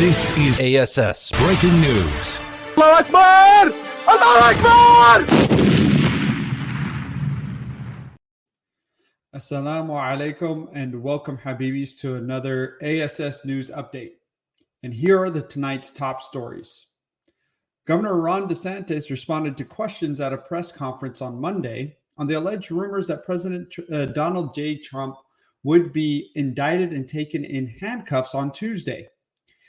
This is ASS Breaking News. Allah Akbar! Allah Akbar! Assalamu alaikum and welcome Habibis to another ASS News Update. And here are tonight's top stories. Governor Ron DeSantis responded to questions at a press conference on Monday on the alleged rumors that President Donald J. Trump would be indicted and taken in handcuffs on Tuesday,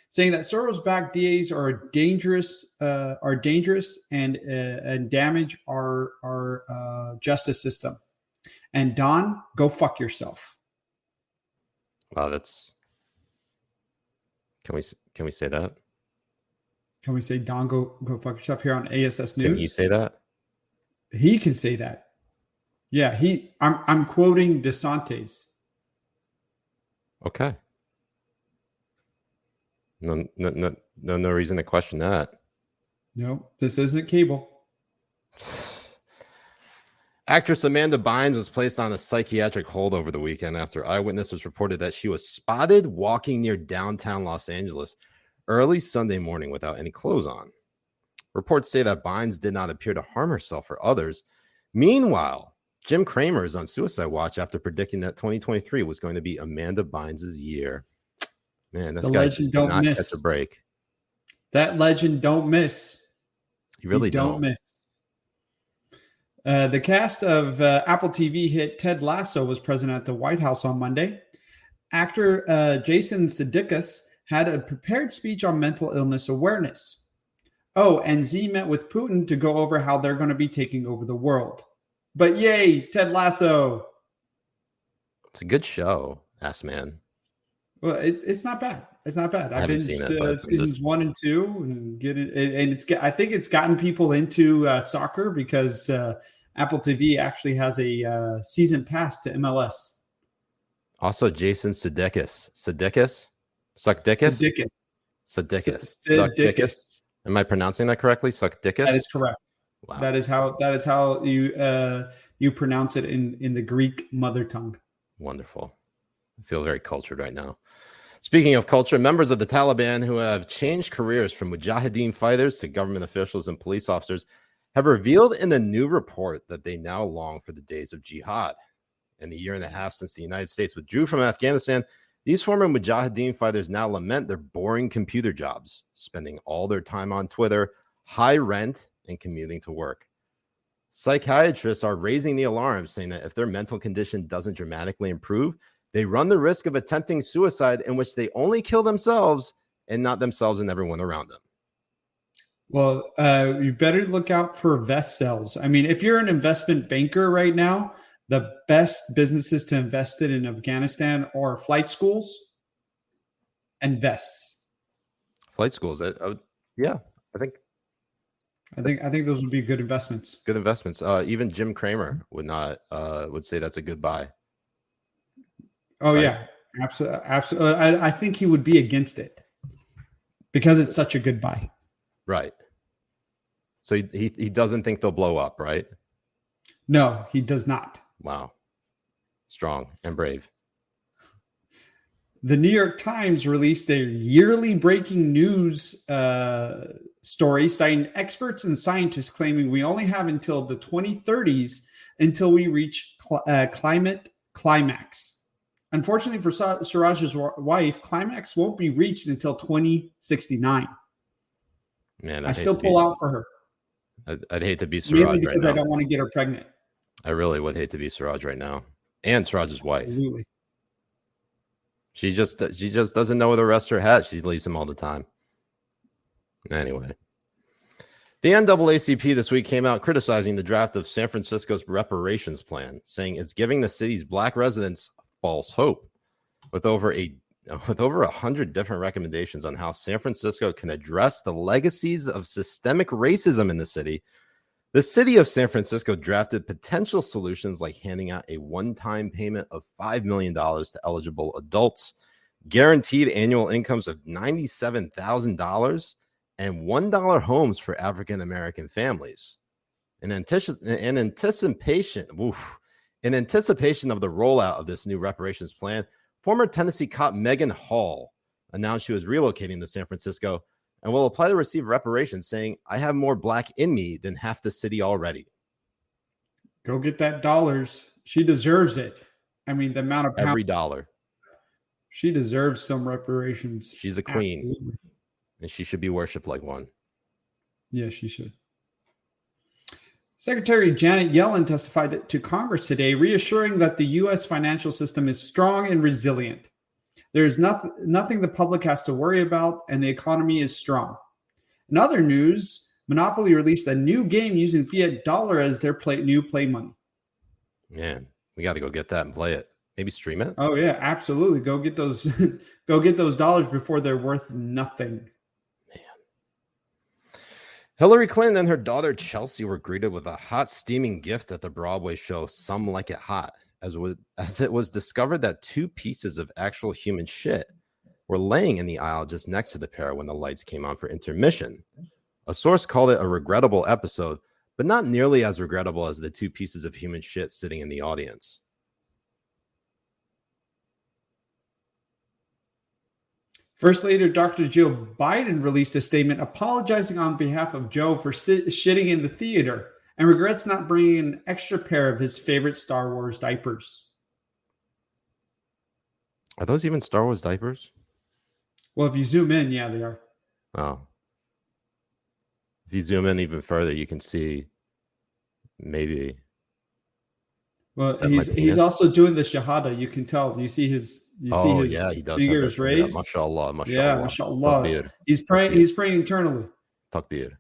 saying that Soros-backed DAs are dangerous and damage our justice system. And Don, go fuck yourself. Wow, that's. Can we say that? Can we say Don, go fuck yourself here on ASS News? Can you say that? He can say that. Yeah, I'm quoting DeSantis. Okay. No reason to question that. No, this isn't cable. Actress Amanda Bynes was placed on a psychiatric hold over the weekend after eyewitnesses reported that she was spotted walking near downtown Los Angeles early Sunday morning without any clothes on. Reports say that Bynes did not appear to harm herself or others. Meanwhile, Jim Cramer is on suicide watch after predicting that 2023 was going to be Amanda Bynes' year. Man, this guy just did not catch a break. That legend don't miss. You really don't miss. The cast of Apple TV hit Ted Lasso was present at the White House on Monday. Actor Jason Sudeikis had a prepared speech on mental illness awareness. Oh, and Z met with Putin to go over how they're going to be taking over the world. But yay, Ted Lasso. It's a good show, ass man. Well, it's not bad. It's not bad. I've been seasons 1 and 2 and I think it's gotten people into soccer because Apple TV actually has a season pass to MLS. Also, Jason Sudeikis. Sudeikis. Am I pronouncing that correctly? Sudeikis? That is correct. Wow. That is how you pronounce it in the Greek mother tongue. Wonderful. I feel very cultured right now. Speaking of culture, members of the Taliban who have changed careers from mujahideen fighters to government officials and police officers have revealed in a new report that they now long for the days of jihad. In the year and a half since the United States withdrew from Afghanistan, these former mujahideen fighters now lament their boring computer jobs, spending all their time on Twitter, high rent, and commuting to work. Psychiatrists are raising the alarm, saying that if their mental condition doesn't dramatically improve, they run the risk of attempting suicide in which they only kill themselves and not themselves and everyone around them. Well, you better look out for vest sales. I mean, if you're an investment banker right now, the best businesses to invest in Afghanistan are flight schools and vests. Flight schools, I think those would be good investments. Good investments. Even Jim Cramer would say that's a good buy. Oh, right? Yeah, absolutely. I think he would be against it because it's such a good buy. Right. So he doesn't think they'll blow up, right? No, he does not. Wow. Strong and brave. The New York Times released their yearly breaking news story, citing experts and scientists claiming we only have until the 2030s until we reach climate climax. Unfortunately for Siraj's wife, climax won't be reached until 2069. Man, I still pull out for her. I'd hate to be Siraj mainly because right now. I don't want to get her pregnant. I really would hate to be Siraj right now, and Siraj's wife. Absolutely. She just doesn't know where the rest of her hat. She leaves him all the time. Anyway, the NAACP this week came out criticizing the draft of San Francisco's reparations plan, saying it's giving the city's black residents false hope. With over 100 different recommendations on how San Francisco can address the legacies of systemic racism in the city of San Francisco drafted potential solutions like handing out a one-time payment of $5 million to eligible adults, guaranteed annual incomes of $97,000, and $1 homes for African-American families. In anticipation of the rollout of this new reparations plan, former Tennessee cop Megan Hall announced she was relocating to San Francisco and will apply to receive reparations, saying, "I have more black in me than half the city already." Go get that dollars. She deserves it. I mean, the amount of Every dollar. She deserves some reparations. She's a queen. Absolutely. And she should be worshipped like one. Yeah, she should. Secretary Janet Yellen testified to Congress today, reassuring that the U.S. financial system is strong and resilient. There is nothing the public has to worry about, and the economy is strong. In other news, Monopoly released a new game using fiat dollar as their new play money. Man, we got to go get that and play it. Maybe stream it. Oh yeah, absolutely. Go get those. Go get those dollars before they're worth nothing. Man. Hillary Clinton and her daughter Chelsea were greeted with a hot, steaming gift at the Broadway show "Some Like It Hot," as it was discovered that 2 pieces of actual human shit were laying in the aisle just next to the pair when the lights came on for intermission. A source called it a regrettable episode, but not nearly as regrettable as the 2 pieces of human shit sitting in the audience. First Lady Dr. Jill Biden released a statement apologizing on behalf of Joe for shitting in the theater and regrets not bringing an extra pair of his favorite Star Wars diapers. Are those even Star Wars diapers? Well, if you zoom in, yeah, they are. Oh. If you zoom in even further, you can see maybe. Well, he's also doing the Shahada. You can tell. You see his. Yeah, he does. Fingers raised. Mashallah, mashallah. Yeah, mashallah. He's praying. He's praying internally. Takbir.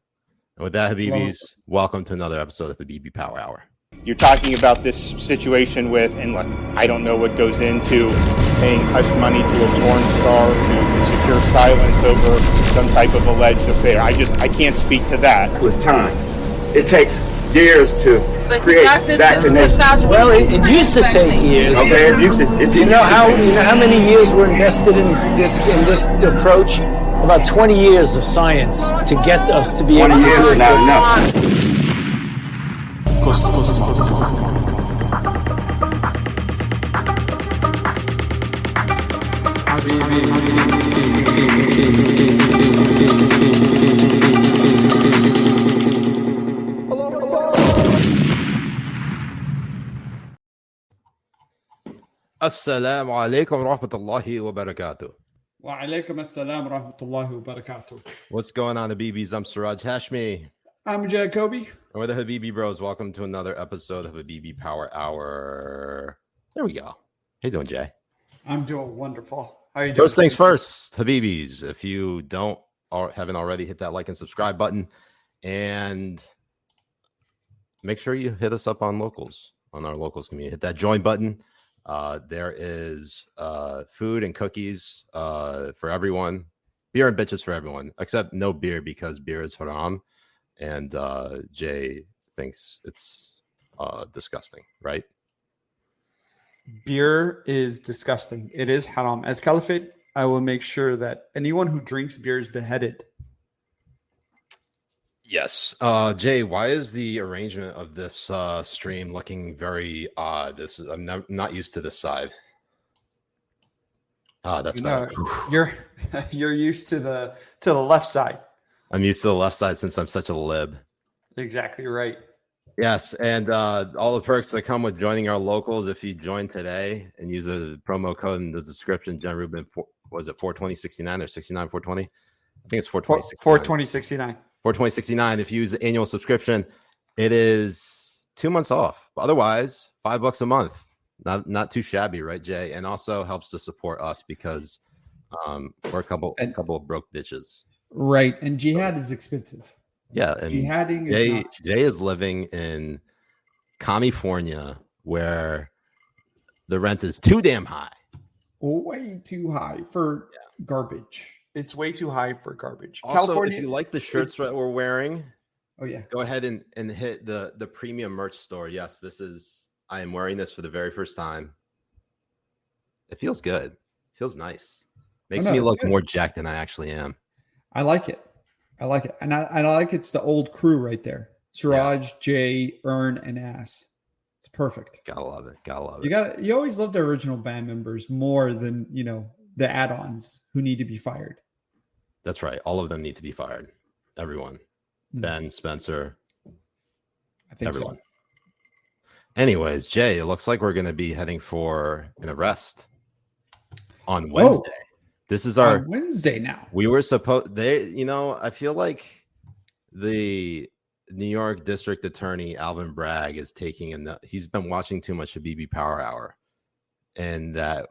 And with that, Habibis, welcome to another episode of the Habibi Power Hour. You're talking about this situation with, and look, I don't know what goes into paying hush money to a porn star to secure silence over some type of alleged affair. I can't speak to that. With time, it takes years to create vaccination. Well, it used to take years. Okay, it used to. You know how many years were invested in this approach? About 20 years of science to get us to be able to 20 years do is it. not enough. Assalamu alaikum wa rahmatullahi wa barakatuh. Wa alaikum assalam wa rahmatullahi wa barakatuh. What's going on, Habibis? I'm Siraj Hashmi. I'm Jay Kobbe. And we're the Habibi Bros. Welcome to another episode of Habibi Power Hour. There we go. How you doing, Jay? I'm doing wonderful. How are you doing? First things first, Habibis. If you haven't already, hit that like and subscribe button, and make sure you hit us up on our locals community. Hit that join button. There is food and cookies for everyone, beer and bitches for everyone, except no beer because beer is haram, and Jay thinks it's disgusting, right? Beer is disgusting. It is haram. As caliphate, I will make sure that anyone who drinks beer is beheaded. Yes. Jay, why is the arrangement of this stream looking very odd? I'm not used to this side. That's better. You're used to the left side. I'm used to the left side since I'm such a lib. Exactly right. Yes, and all the perks that come with joining our locals. If you join today and use a promo code in the description, Jen Rubin, was it 42069 or 69420? I think it's 42069. 42069. If you use the annual subscription, it is 2 months off. Otherwise, $5 a month. Not too shabby, right, Jay? And also helps to support us because we're a couple of broke bitches. Right, and jihad is expensive. Yeah, and jihading Jay is living in California where the rent is too damn high. Way too high for garbage. It's way too high for garbage. Also, California, if you like the shirts that we're wearing, go ahead and hit the premium merch store. Yes, I am wearing this for the very first time. It feels good. It feels nice. Makes me look more jacked than I actually am. I like it. And I like it's the old crew right there. Siraj, Jay, Ern, and Ass. It's perfect. Gotta love it. You always love the original band members more than the add-ons who need to be fired. That's right. All of them need to be fired. Everyone. Ben, Spencer. I think everyone. so. Anyways, Jay, it looks like we're going to be heading for an arrest on Wednesday. This is our Wednesday now. We were supposed I feel like the New York District Attorney Alvin Bragg is he's been watching too much Habibi Power Hour, and that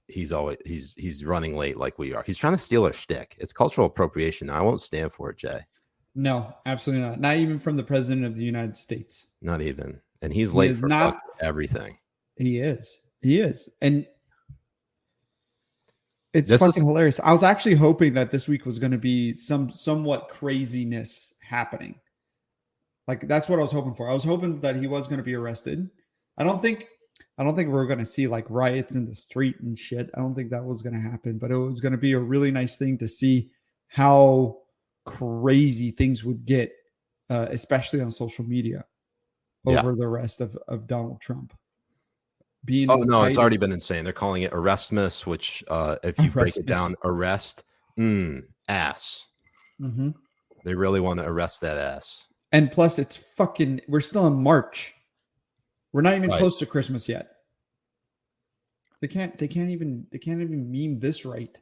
he's running late like we are. He's trying to steal our shtick. It's cultural appropriation. I won't stand for it, Jay. No, absolutely not. Not even from the president of the United States. Not even. And he's late for everything. He is. And it's fucking hilarious. I was actually hoping that this week was going to be somewhat craziness happening. Like, that's what I was hoping for. I was hoping that he was going to be arrested. I don't think we're going to see like riots in the street and shit. I don't think that was going to happen, but it was going to be a really nice thing to see how crazy things would get, especially on social media over the rest of Donald Trump. It's already been insane. They're calling it Arrestmas, which if you break it down, arrest, ass. Mm-hmm. They really want to arrest that ass. And plus, we're still in March. We're not even close to Christmas yet. They can't even meme this right.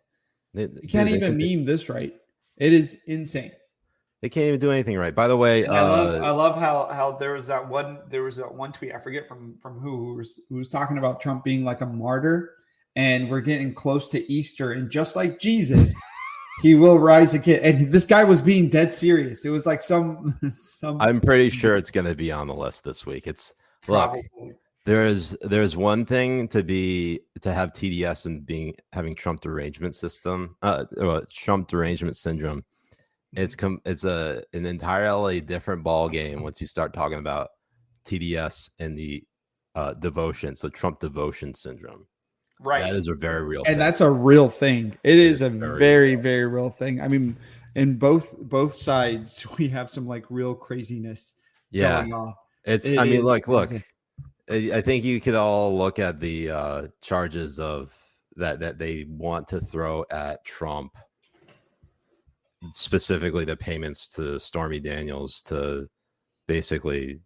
They can't even meme this right. It is insane. They can't even do anything right. By the way, I love how there was that one tweet, I forget from who was talking about Trump being like a martyr, and we're getting close to Easter, and just like Jesus, he will rise again. And this guy was being dead serious. It was like some I'm pretty sure it's going to be on the list this week. It's probably. Look, there's one thing to have TDS and having Trump derangement syndrome. It's an entirely different ball game once you start talking about TDS and the devotion. So Trump devotion syndrome, right? That is a very real thing. And that's a real thing. It is a very, very real thing. I mean, in both sides, we have some like real craziness going on. Look. I think you could all look at the charges of that they want to throw at Trump. Specifically the payments to Stormy Daniels to basically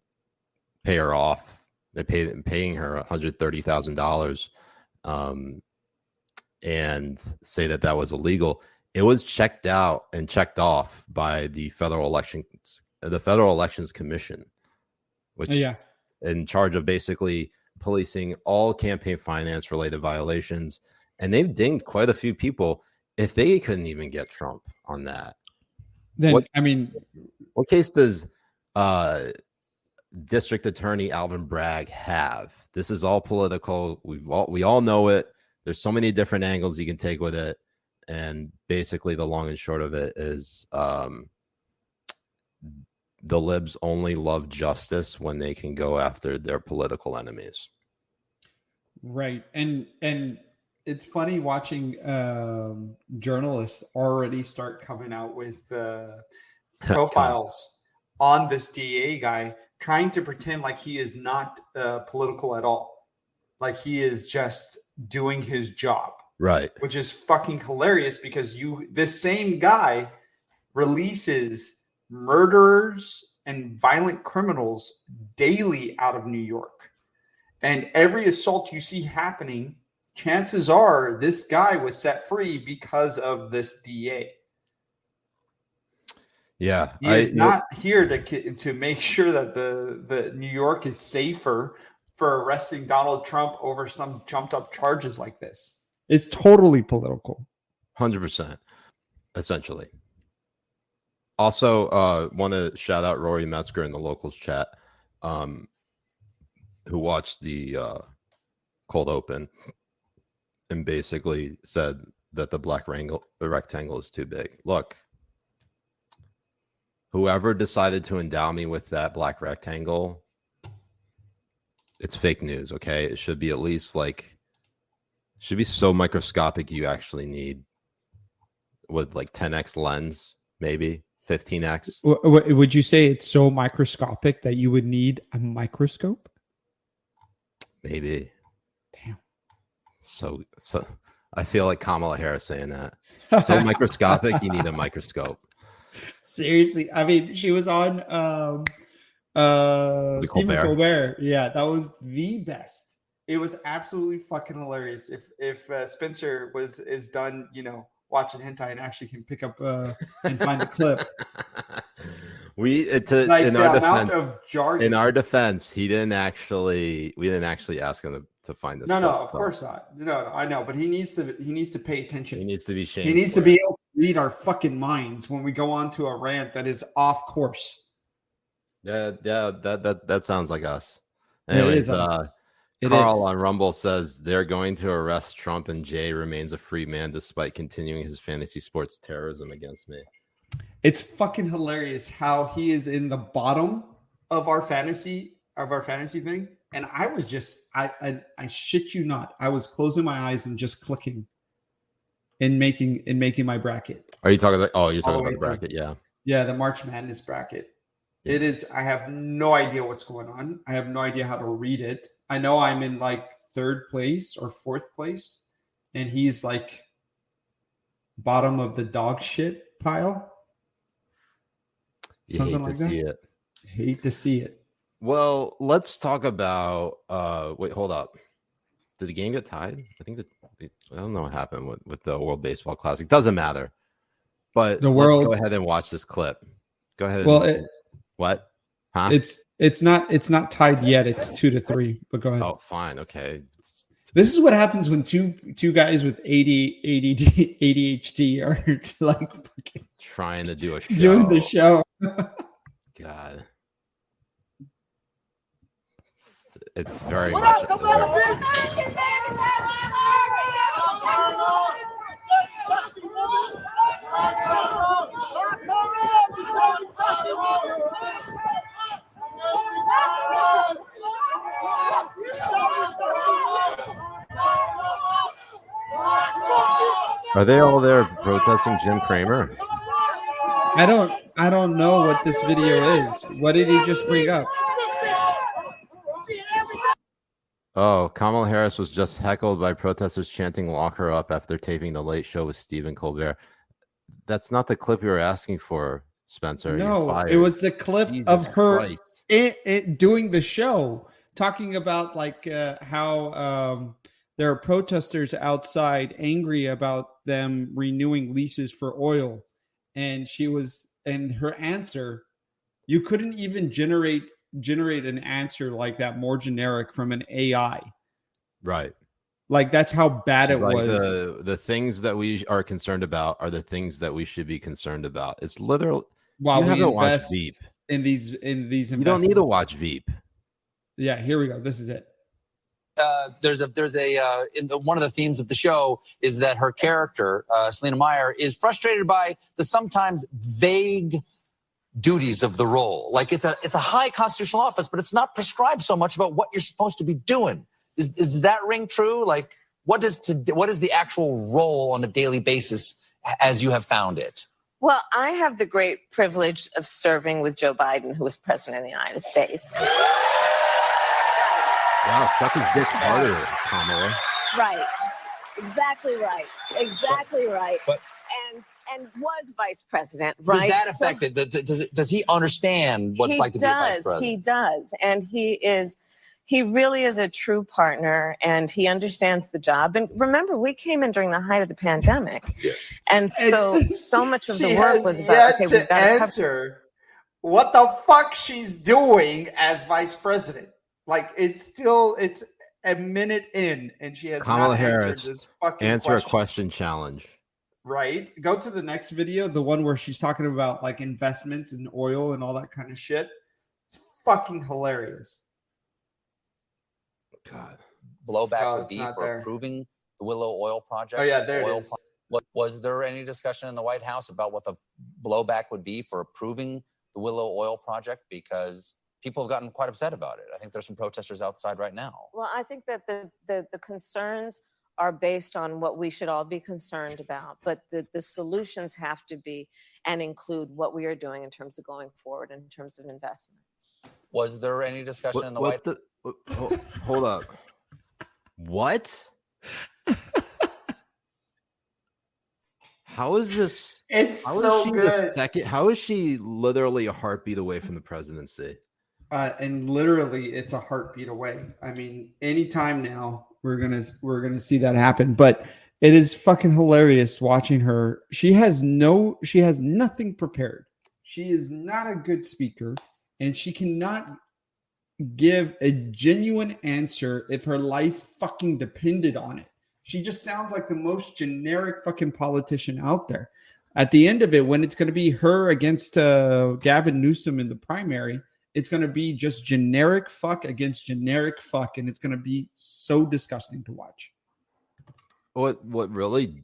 pay her off. They're paying her $130,000 and say that was illegal. It was checked out and checked off by the Federal Elections Commission, which in charge of basically policing all campaign finance related violations. And they've dinged quite a few people. If they couldn't even get Trump on that, then what case does District Attorney Alvin Bragg have? This is all political. We all know it. There's so many different angles you can take with it, and basically the long and short of it is the libs only love justice when they can go after their political enemies. Right, and it's funny watching journalists already start coming out with profiles on this DA guy, trying to pretend like he is not political at all. Like he is just doing his job. Right. Which is fucking hilarious because this same guy releases murderers and violent criminals daily out of New York. And every assault you see happening, chances are this guy was set free because of this DA. Yeah. He is not here to make sure that the New York is safer for arresting Donald Trump over some jumped up charges like this. It's totally political. 100%, essentially. Also, want to shout out Rory Metzger in the locals chat, who watched the cold open and basically said that the rectangle is too big. Look, whoever decided to endow me with that black rectangle, it's fake news, okay? It should be at least should be so microscopic you actually need with 10x lens, maybe 15x. Would you say it's so microscopic that you would need a microscope? Maybe. Damn. So I feel like Kamala Harris saying that. So microscopic, you need a microscope. Seriously, I mean, she was on Stephen Colbert. Yeah, that was the best. It was absolutely fucking hilarious. If Spencer is done, watching hentai and actually can pick up and find the clip. In our defense, we didn't actually ask him to find this. No, of course not. No, I know, but he needs to pay attention. He needs to be shamed. He needs to be able to read our fucking minds when we go on to a rant that is off course. Yeah, that sounds like us. Anyways, it is us. Carl on Rumble says they're going to arrest Trump and Jay remains a free man despite continuing his fantasy sports terrorism against me. It's fucking hilarious how he is in the bottom of our fantasy thing. And I was just, I shit you not. I was closing my eyes and just clicking and making my bracket. Are you talking about, you're talking about the bracket? Yeah. Yeah. The March Madness bracket. Yeah. It is, I have no idea what's going on. I have no idea how to read it. I know I'm in like 3rd place or 4th place and he's like bottom of the dog shit pile. Something like that. See it. Hate to see it. Well, let's talk about wait, hold up. Did the game get tied? I think I don't know what happened with the World Baseball Classic. Doesn't matter. But let's go ahead and watch this clip. Go ahead. Well, what? Huh? It's not tied yet. It's 2-3. But go ahead. Oh, fine. Okay. This is what happens when two guys with ADHD are like fucking trying to do a show. Doing the show. God. It's very much. Are they all there protesting Jim Cramer? I don't know what this video is. What did he just bring up? Oh, Kamala Harris was just heckled by protesters chanting "Lock her up" after taping the Late Show with Stephen Colbert. That's not the clip you were asking for, Spencer. No, it was the clip of her doing the show, talking about like how there are protesters outside angry about them renewing leases for oil. And her answer, you couldn't even generate an answer like that more generic from an AI. Right. Like that's how bad it was. The things that we are concerned about are the things that we should be concerned about. It's literally while we invest in these investments. You don't need to watch Veep. Yeah, here we go. This is it. There's one of the themes of the show is that her character, Selena Meyer, is frustrated by the sometimes vague duties of the role. Like it's a high constitutional office, but it's not prescribed so much about what you're supposed to be doing. Does that ring true? Like what is the actual role on a daily basis as you have found it? Well, I have the great privilege of serving with Joe Biden, who was president of the United States. Wow, suck his dick harder, Kamala. Right. Exactly right. Exactly right. But, and was vice president, right? Does that affect it? Does he understand what it's like to be a vice president? He does. And he really is a true partner and he understands the job. And remember, we came in during the height of the pandemic. Yes. And so much of the work was about, okay, we've got to answer what the fuck she's doing as vice president. Like it's a minute in and she has Kamala not Harris answered this fucking answer a question challenge. Right? Go to the next video, the one where she's talking about like investments in oil and all that kind of shit. It's fucking hilarious. God. Blowback would be for approving the Willow Oil project. Oh yeah, there it is. Was there any discussion in the White House about what the blowback would be for approving the Willow Oil project? Because people have gotten quite upset about it. I think there's some protesters outside right now. Well, I think that the concerns are based on what we should all be concerned about, but the solutions have to be and include what we are doing in terms of going forward in terms of investments. Was there any discussion in the White House? Hold up. What? How is this? It's How so is she good. the second? How is she literally a heartbeat away from the presidency? And literally, it's a heartbeat away. I mean, anytime now we're gonna see that happen. But it is fucking hilarious watching her. She has nothing prepared. She is not a good speaker, and she cannot give a genuine answer if her life fucking depended on it. She just sounds like the most generic fucking politician out there. At the end of it, when it's going to be her against Gavin Newsom in the primary, it's going to be just generic fuck against generic fuck, and it's going to be so disgusting to watch. What really,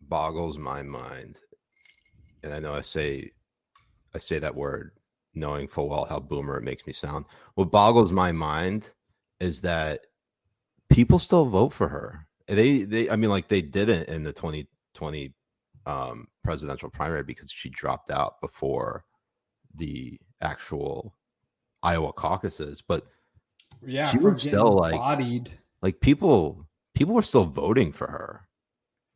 boggles my mind, and I know I say that word knowing full well how boomer it makes me sound. What boggles my mind is that people still vote for her. They didn't in the 2020 presidential primary because she dropped out before the actual Iowa caucuses. But yeah, she was still bodied. Like people are still voting for her.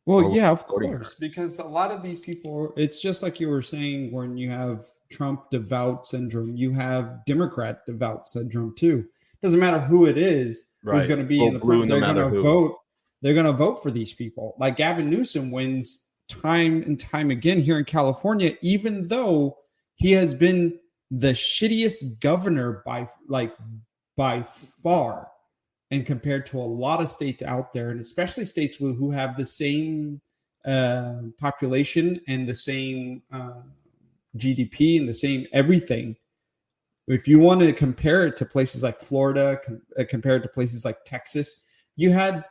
Well, yeah, of course, because a lot of these people, it's just like you were saying when you have Trump devout syndrome, you have Democrat devout syndrome too. Doesn't matter who it is, who's going to be in the blue, they're going to vote. They're going to vote for these people. Like Gavin Newsom wins time and time again here in California, even though he has been the shittiest governor by far, and compared to a lot of states out there, and especially states who have the same population and the same GDP and the same everything. If you want to compare it to places like Florida, compare it to places like Texas, you had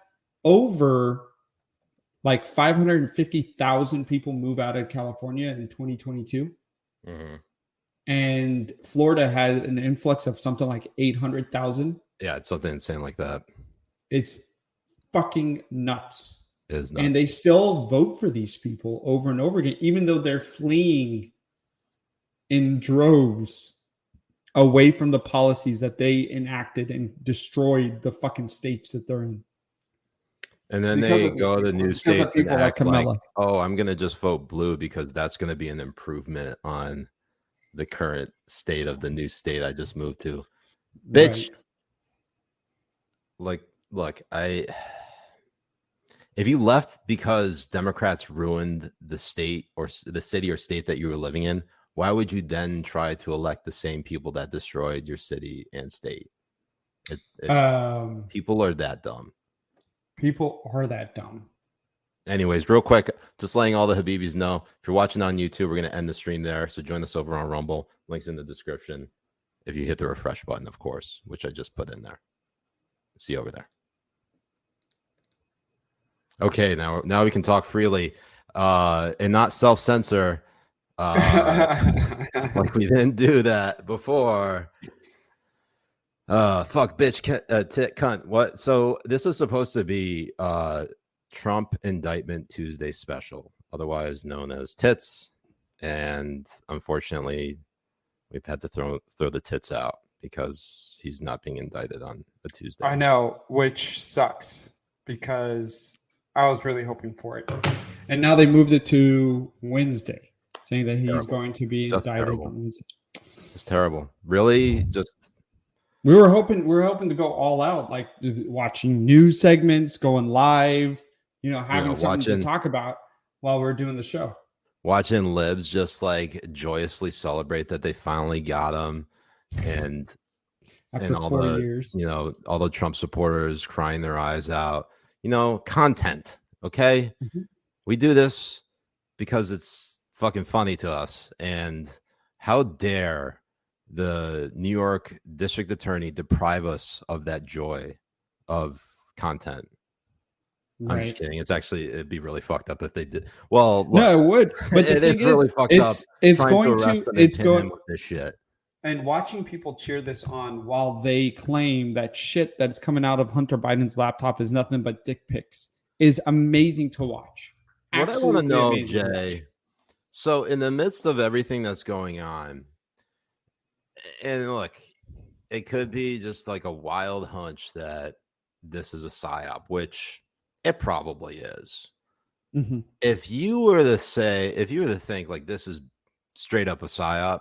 over like 550,000 people move out of California in 2022. Mm-hmm. And Florida had an influx of something like 800,000. Yeah, it's something insane like that. It's fucking nuts. It is nuts. And they still vote for these people over and over again, even though they're fleeing in droves away from the policies that they enacted and destroyed the fucking states that they're in. And then they go to new states and act like, oh, I'm going to just vote blue because that's going to be an improvement on the current state of the new state I just moved to. Bitch. Right. Look, if you left because Democrats ruined the state or the city or state that you were living in, why would you then try to elect the same people that destroyed your city and state? People are that dumb. People are that dumb. Anyways, real quick, just letting all the Habibis know, if you're watching on YouTube, we're going to end the stream there. So join us over on Rumble. Links in the description. If you hit the refresh button, of course, which I just put in there. See you over there. Okay, now we can talk freely and not self-censor. Like we didn't do that before. Fuck, bitch, tit, cunt. What? So this was supposed to be Trump Indictment Tuesday special, otherwise known as T.I.T.S, and unfortunately, we've had to throw the tits out because he's not being indicted on a Tuesday. I know, which sucks because I was really hoping for it, and now they moved it to Wednesday, saying that he's going to be indicted on Wednesday. It's terrible. Really, just. We were hoping to go all out, like watching news segments, going live, having something to talk about while we're doing the show. Watching libs just like joyously celebrate that they finally got him, and after all 4 years, all the Trump supporters crying their eyes out. Content. Okay, we do this because it's fucking funny to us, and how dare the New York District Attorney deprive us of that joy of content. Right. I'm just kidding. It'd be really fucked up if they did. Well, look, no, it would. But it's really fucked up. It's going with this shit. And watching people cheer this on while they claim that shit that's coming out of Hunter Biden's laptop is nothing but dick pics is amazing to watch. What I want to know, Jay. So in the midst of everything that's going on, and look, it could be just like a wild hunch that this is a psyop, which it probably is. Mm-hmm. If you were to think like this is straight up a psyop,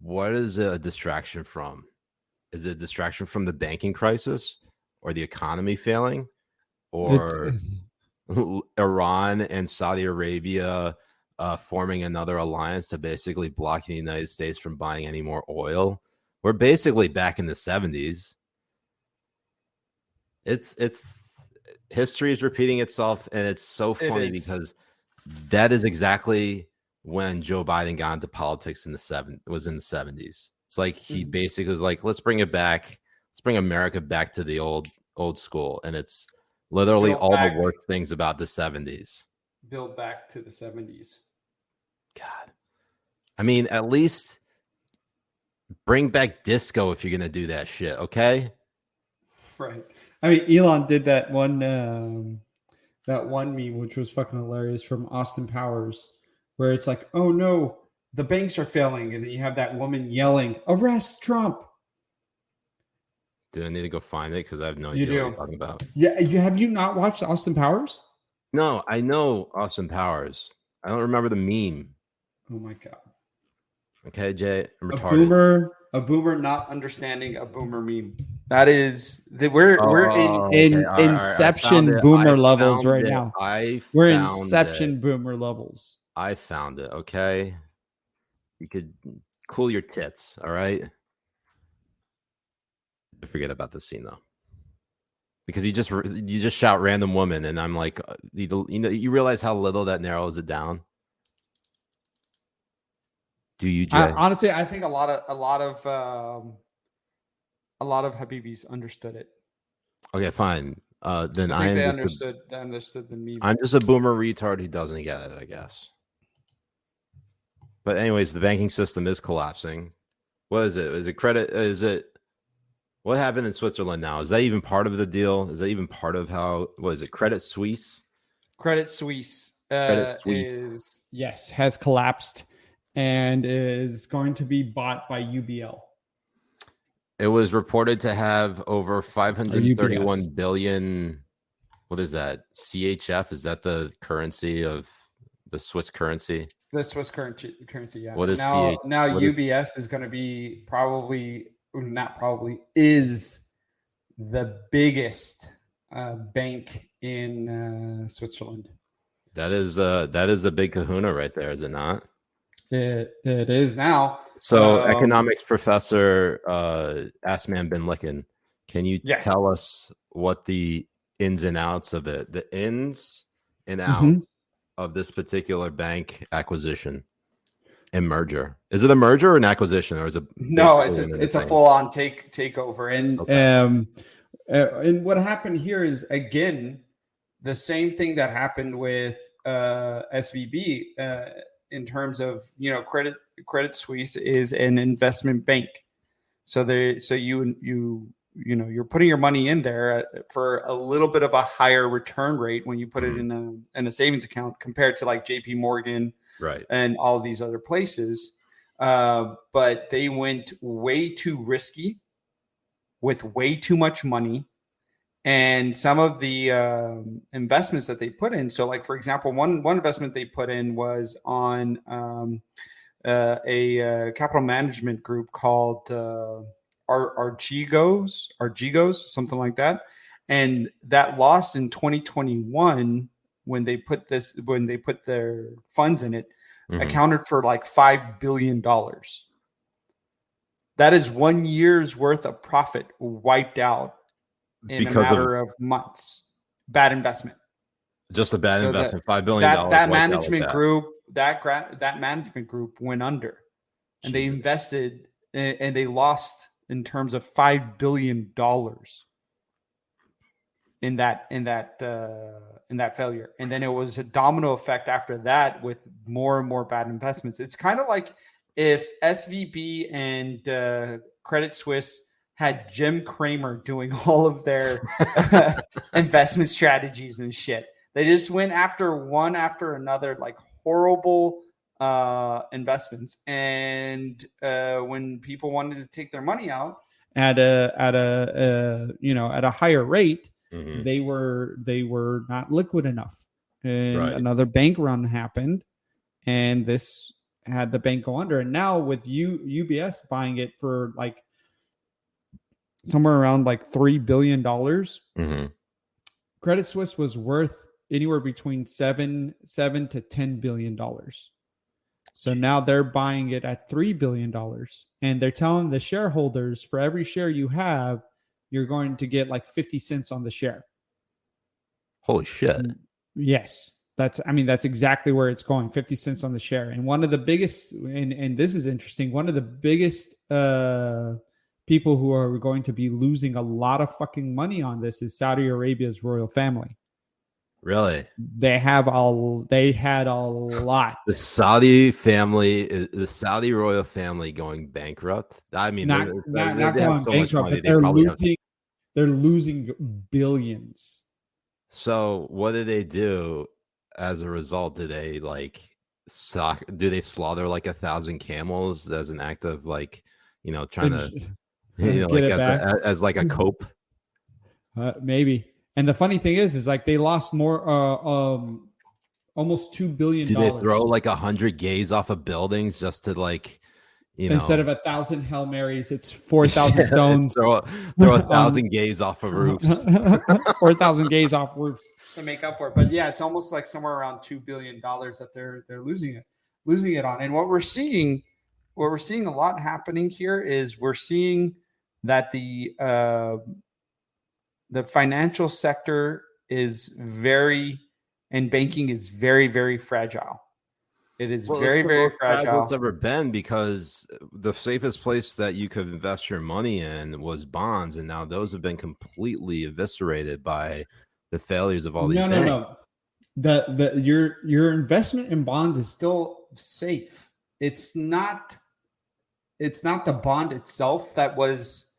what is it a distraction from? Is it a distraction from the banking crisis or the economy failing or Iran and Saudi Arabia forming another alliance to basically block the United States from buying any more oil? We're basically back in the 70s. It's history is repeating itself, and it's so funny because that is exactly when Joe Biden got into politics in the 70s. It's like he basically was like, let's bring it back. Let's bring America back to the old school. And it's literally the worst things about the 70s. Build back to the 70s. God. I mean, at least bring back disco if you're going to do that shit, okay? Right. I mean, Elon did that one meme, which was fucking hilarious, from Austin Powers, where it's like, oh no, the banks are failing. And then you have that woman yelling, arrest Trump. Do I need to go find it? Because I have no idea what you're talking about. Yeah. Have you not watched Austin Powers? No, I know Austin Powers. I don't remember the meme. Oh my God. Okay, Jay, I'm retarded. A boomer not understanding a boomer meme. That is we're in Inception boomer levels right now. We're Inception boomer levels. I found it. Okay, you could cool your tits. All right. Forget about this scene though, because you just shout random woman, and I'm like, you realize how little that narrows it down. Do you, Jay? Honestly, I think a lot of Habibis understood it. Okay, fine. Then I think they understood the meme. I'm just a boomer retard who doesn't get it, I guess. But anyways, the banking system is collapsing. What is it? Is it credit? Is it? What happened in Switzerland now? Is that even part of the deal? Is that even part of how? What is it? Credit Suisse. Credit Suisse has collapsed and is going to be bought by UBL. It was reported to have over 531 billion. What is that? CHF? Is that the currency of the Swiss currency? The Swiss currency, yeah. What is now UBS is going to be is the biggest bank in Switzerland. That is the big kahuna right there, is it not? It is now. So, economics professor Assman Bin Licken, can you tell us what the ins and outs of it, the ins and outs of this particular bank acquisition and merger? Is it a merger or an acquisition, or is it? No, it's a full on takeover. And what happened here is, again, the same thing that happened with SVB. In terms of, Credit Suisse is an investment bank. So you're putting your money in there for a little bit of a higher return rate when you put it in a savings account compared to like JP Morgan, right, and all these other places. But they went way too risky with way too much money. And some of the investments that they put in, so like, for example, one investment they put in was on a capital management group called Archegos, something like that. And that loss in 2021, when they put their funds in it, accounted for like $5 billion. That is 1 year's worth of profit wiped out in a matter of months. Bad investment. Just a bad investment. $5 billion. That management group, that management group went under, and they invested and they lost in terms of $5 billion in that failure. And then it was a domino effect after that with more and more bad investments. It's kind of like if SVB and Credit Suisse had Jim Cramer doing all of their investment strategies and shit. They just went after one after another, like horrible investments. And when people wanted to take their money out at a higher rate, they were not liquid enough. and another bank run happened, and this had the bank go under. And now with UBS buying it for like somewhere around like $3 billion, Credit Suisse was worth anywhere between $7 to $10 billion. So now they're buying it at $3 billion, and they're telling the shareholders, for every share you have, you're going to get like 50 cents on the share. Holy shit. Yes. That's exactly where it's going. 50 cents on the share. And one of the biggest, and this is interesting, one of the biggest people who are going to be losing a lot of fucking money on this is Saudi Arabia's royal family. Really? They had a lot. The Saudi family, the Saudi royal family going bankrupt. I mean, not going bankrupt, but they're losing billions. So what did they do as a result? Did they do they slaughter like 1,000 camels as an act of like, trying to, like as like a cope? Maybe. And the funny thing is like they lost more, almost $2 billion. Do they throw like 100 gays off of buildings just to like, instead of 1,000 Hail Marys, it's 4,000 stones. Throw 1,000 gays off of roofs. 4,000 gays off roofs to make up for it. But yeah, it's almost like somewhere around $2 billion that they're losing it on. And what we're seeing a lot happening here is we're seeing that the financial sector is and banking is very, very fragile. It is very, very fragile. It's ever been, because the safest place that you could invest your money in was bonds, and now those have been completely eviscerated by the failures of all these banks. No. Your investment in bonds is still safe. It's not the bond itself that was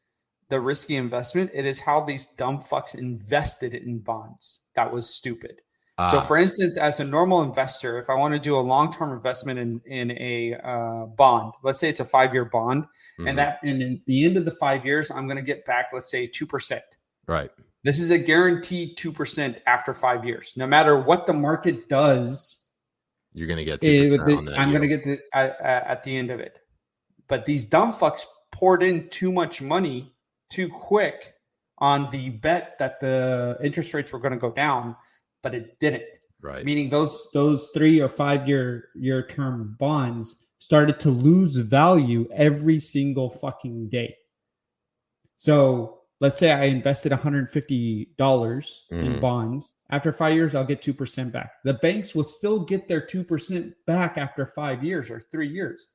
the risky investment. It is how these dumb fucks invested in bonds that was stupid. So, for instance, as a normal investor, if I want to do a long-term investment in a bond, let's say it's a 5-year bond, and at the end of the 5 years, I'm going to get back, let's say 2%. Right. This is a guaranteed 2% after 5 years. No matter what the market does, you're going to get 2%. I'm going to get at the end of it. But these dumb fucks poured in too much money too quick on the bet that the interest rates were going to go down, but it didn't. Right. Meaning those 3 or 5 year term bonds started to lose value every single fucking day. So let's say I invested $150 in bonds. After 5 years, I'll get 2% back. The banks will still get their 2% back after 5 years or 3 years.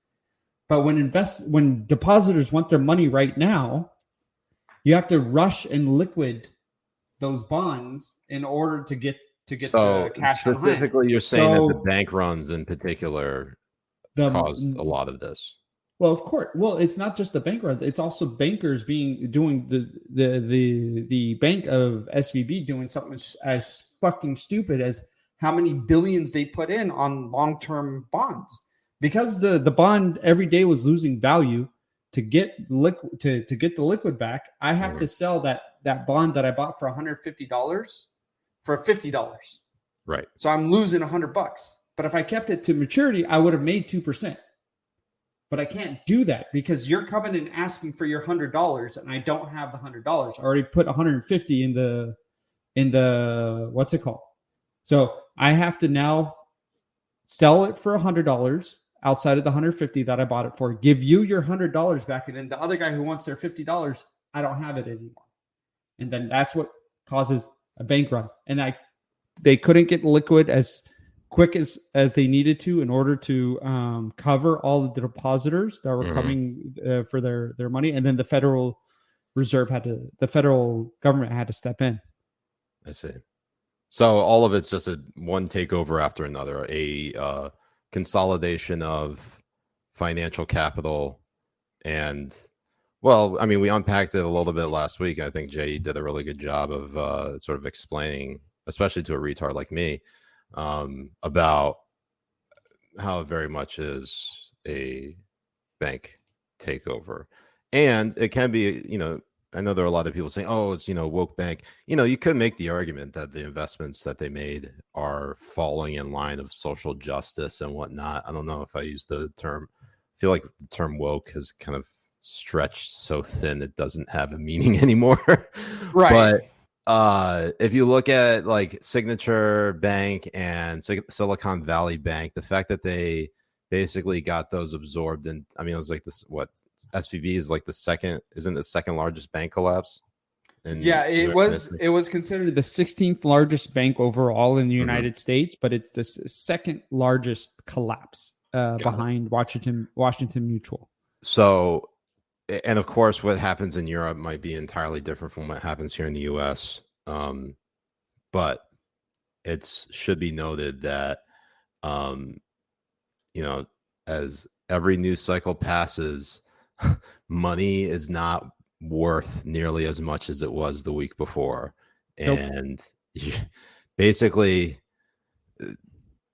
But when depositors want their money right now, you have to rush and liquid those bonds in order to get the cash on hand. Specifically, you're saying that the bank runs in particular caused a lot of this. Well, of course. Well, it's not just the bank runs; it's also bankers doing the bank of SVB doing something as fucking stupid as how many billions they put in on long-term bonds, because the bond every day was losing value. To get the liquid back, I have to sell that bond that I bought for $150 for $50. Right. So I'm losing $100. But if I kept it to maturity, I would have made 2%. But I can't do that because you're coming and asking for your $100, and I don't have the $100. I already put $150 in the what's it called? So I have to now sell it for $100. Outside of the $150 that I bought it for, give you your $100 back, and then the other guy who wants their $50, I don't have it anymore, and then that's what causes a bank run. And they couldn't get liquid as quick as they needed to in order to cover all the depositors that were coming for their money, and then the Federal government had to step in. I see. So all of it's just one takeover after another, a consolidation of financial capital. And well, I mean, we unpacked it a little bit last week. I think Jay did a really good job of sort of explaining, especially to a retard like me, about how it very much is a bank takeover. And it can be, I know there are a lot of people saying, "Oh, it's woke bank." You could make the argument that the investments that they made are falling in line of social justice and whatnot. I don't know if I use the term. I feel like the term woke has kind of stretched so thin it doesn't have a meaning anymore. Right. But if you look at like Signature Bank and Silicon Valley Bank, the fact that they basically got those absorbed, and I mean, it was like this. What SVB is like isn't the second largest bank collapse? Yeah, it was considered the 16th largest bank overall in the United States, but it's the second largest collapse behind Washington Mutual. So, and of course, what happens in Europe might be entirely different from what happens here in the U.S. But it should be noted that, as every news cycle passes, money is not worth nearly as much as it was the week before. Nope. And basically,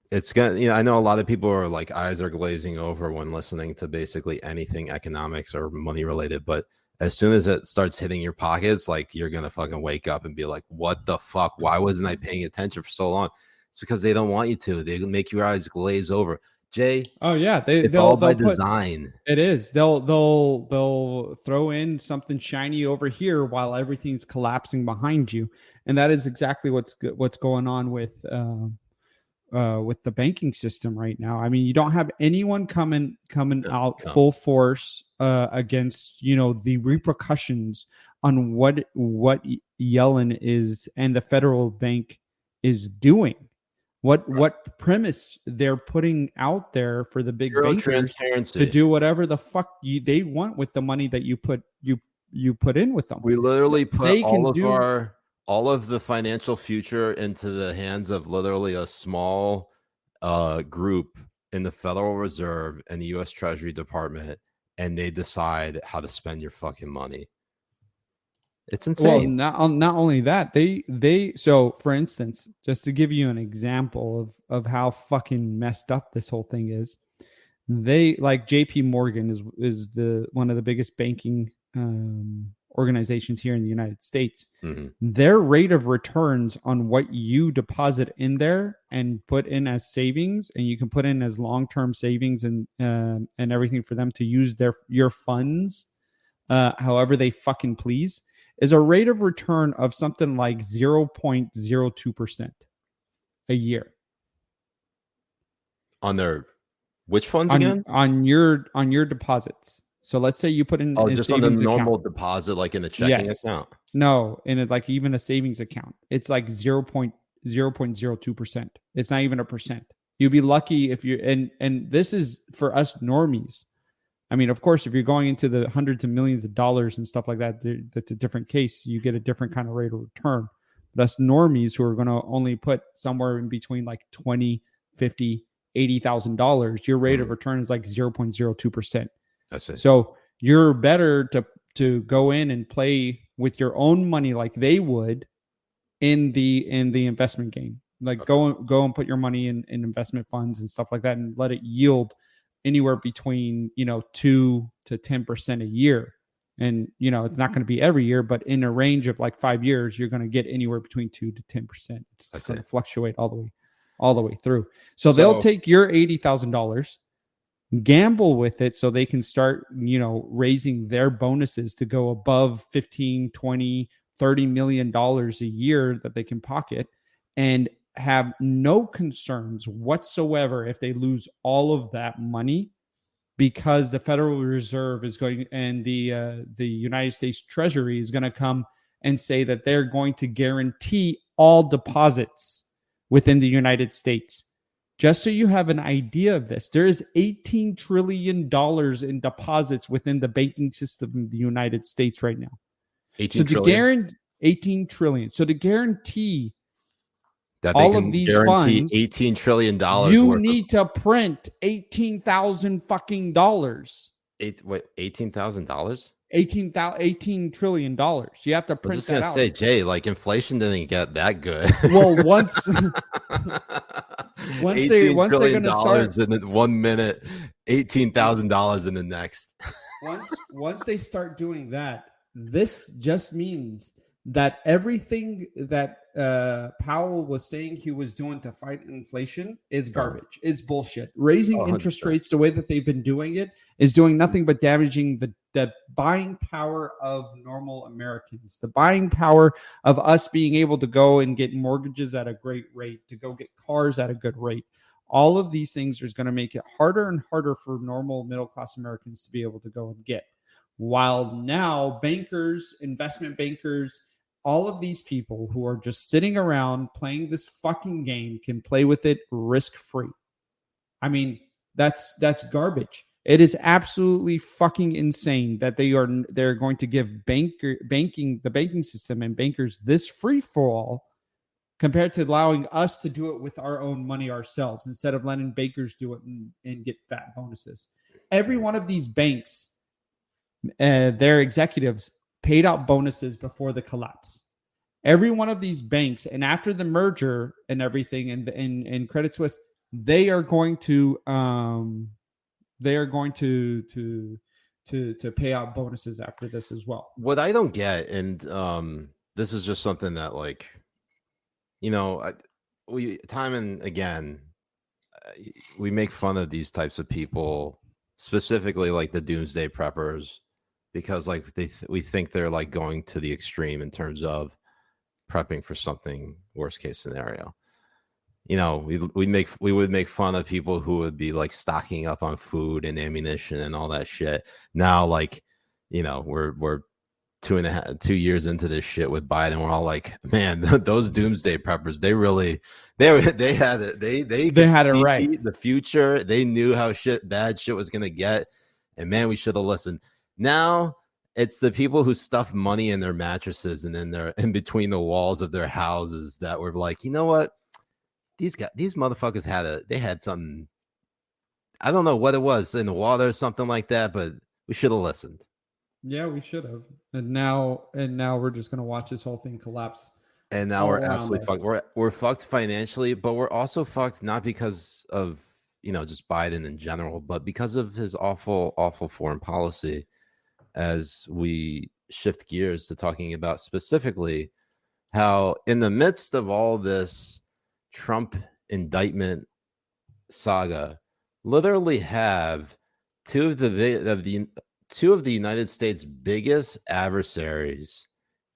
it's gonna, I know a lot of people are like eyes are glazing over when listening to basically anything economics or money related, but as soon as it starts hitting your pockets, like you're gonna fucking wake up and be like, what the fuck? Why wasn't I paying attention for so long? It's because they don't want you to. They make your eyes glaze over. Jay. Oh yeah, it's all by design. It is. They'll throw in something shiny over here while everything's collapsing behind you, and that is exactly what's going on with the banking system right now. I mean, you don't have anyone coming out full force against the repercussions on what Yellen is and the federal bank is doing. What premise they're putting out there for the big bankers to do whatever the fuck they want with the money that you put in with them. We literally put all of the financial future into the hands of literally a small group in the Federal Reserve and the U.S. Treasury Department, and they decide how to spend your fucking money. It's insane. Well, not only that, so for instance, just to give you an example of how fucking messed up this whole thing is, they like JP Morgan is one of the biggest banking organizations here in the United States. Their rate of returns on what you deposit in there and put in as savings, and you can put in as long-term savings and everything for them to use your funds however they fucking please, is a rate of return of something like 0.02% a year. On their which funds again? On your deposits. So let's say you put in just on the normal deposit, like in a checking account. No, in like even a savings account. It's like 0.02%. It's not even a percent. You'd be lucky if you and this is for us normies. I mean, of course, if you're going into the hundreds of millions of dollars and stuff like that, that's a different case. You get a different kind of rate of return. But us normies who are going to only put somewhere in between like $20,000, $50,000, $80,000, your rate of return is like 0.02%. That's it. So you're better to go in and play with your own money like they would in the investment game. Like go and put your money in investment funds and stuff like that and let it yield anywhere between 2 to 10% a year. And it's not going to be every year, but in a range of like 5 years, you're going to get anywhere between 2 to 10%. It's going to fluctuate all the way through. So they'll take your $80,000, gamble with it so they can start raising their bonuses to go above 15, 20, $30 million a year that they can pocket, and have no concerns whatsoever if they lose all of that money, because the Federal Reserve is going and the United States Treasury is going to come and say that they're going to guarantee all deposits within the United States. Just so you have an idea of this, there is $18 trillion in deposits within the banking system in the United States right now. 18 trillion? 18 trillion. So to guarantee that all of these funds, $18 trillion. You need to print $18,000 fucking dollars. $18,000? $18 trillion. You have to print that out. I was just gonna say, Jay, like inflation didn't get that good. Well, once they're gonna start in 1 minute, $18,000 in the next. once they start doing that, This just means that everything that Powell was saying he was doing to fight inflation is garbage. It's bullshit. Raising interest rates the way that they've been doing it is doing nothing but damaging the buying power of normal Americans, the buying power of us being able to go and get mortgages at a great rate, to go get cars at a good rate. All of these things are going to make it harder and harder for normal middle-class Americans to be able to go and get. While now bankers, investment bankers, all of these people who are just sitting around playing this fucking game can play with it risk-free. I mean, that's garbage. It is absolutely fucking insane that they're going to give the banking system and bankers this free for all compared to allowing us to do it with our own money ourselves instead of letting bankers do it and get fat bonuses. Every one of these banks, their executives paid out bonuses before the collapse. Every one of these banks, and after the merger and everything, and Credit Suisse, they are going to pay out bonuses after this as well. What I don't get, and this is just something that, like, you know, we time and again we make fun of these types of people, specifically like the doomsday preppers, because like we think they're like going to the extreme in terms of prepping for something worst case scenario. You know, we would make fun of people who would be like stocking up on food and ammunition and all that shit. Now, like, you know, we're 2 years into this shit with Biden. We're all like, man, those doomsday preppers, they had it. They had it right. The future. They knew how bad shit was gonna get, and man, we should have listened. Now it's the people who stuff money in their mattresses and in between the walls of their houses that were like, you know what? These motherfuckers had something. I don't know what it was in the water or something like that, but we should have listened. Yeah, we should have. And now we're just gonna watch this whole thing collapse. And now we're absolutely fucked. We're fucked financially, but we're also fucked not because of, you know, just Biden in general, but because of his awful, awful foreign policy. As we shift gears to talking about specifically how in the midst of all this Trump indictment saga, literally have two of the United States' biggest adversaries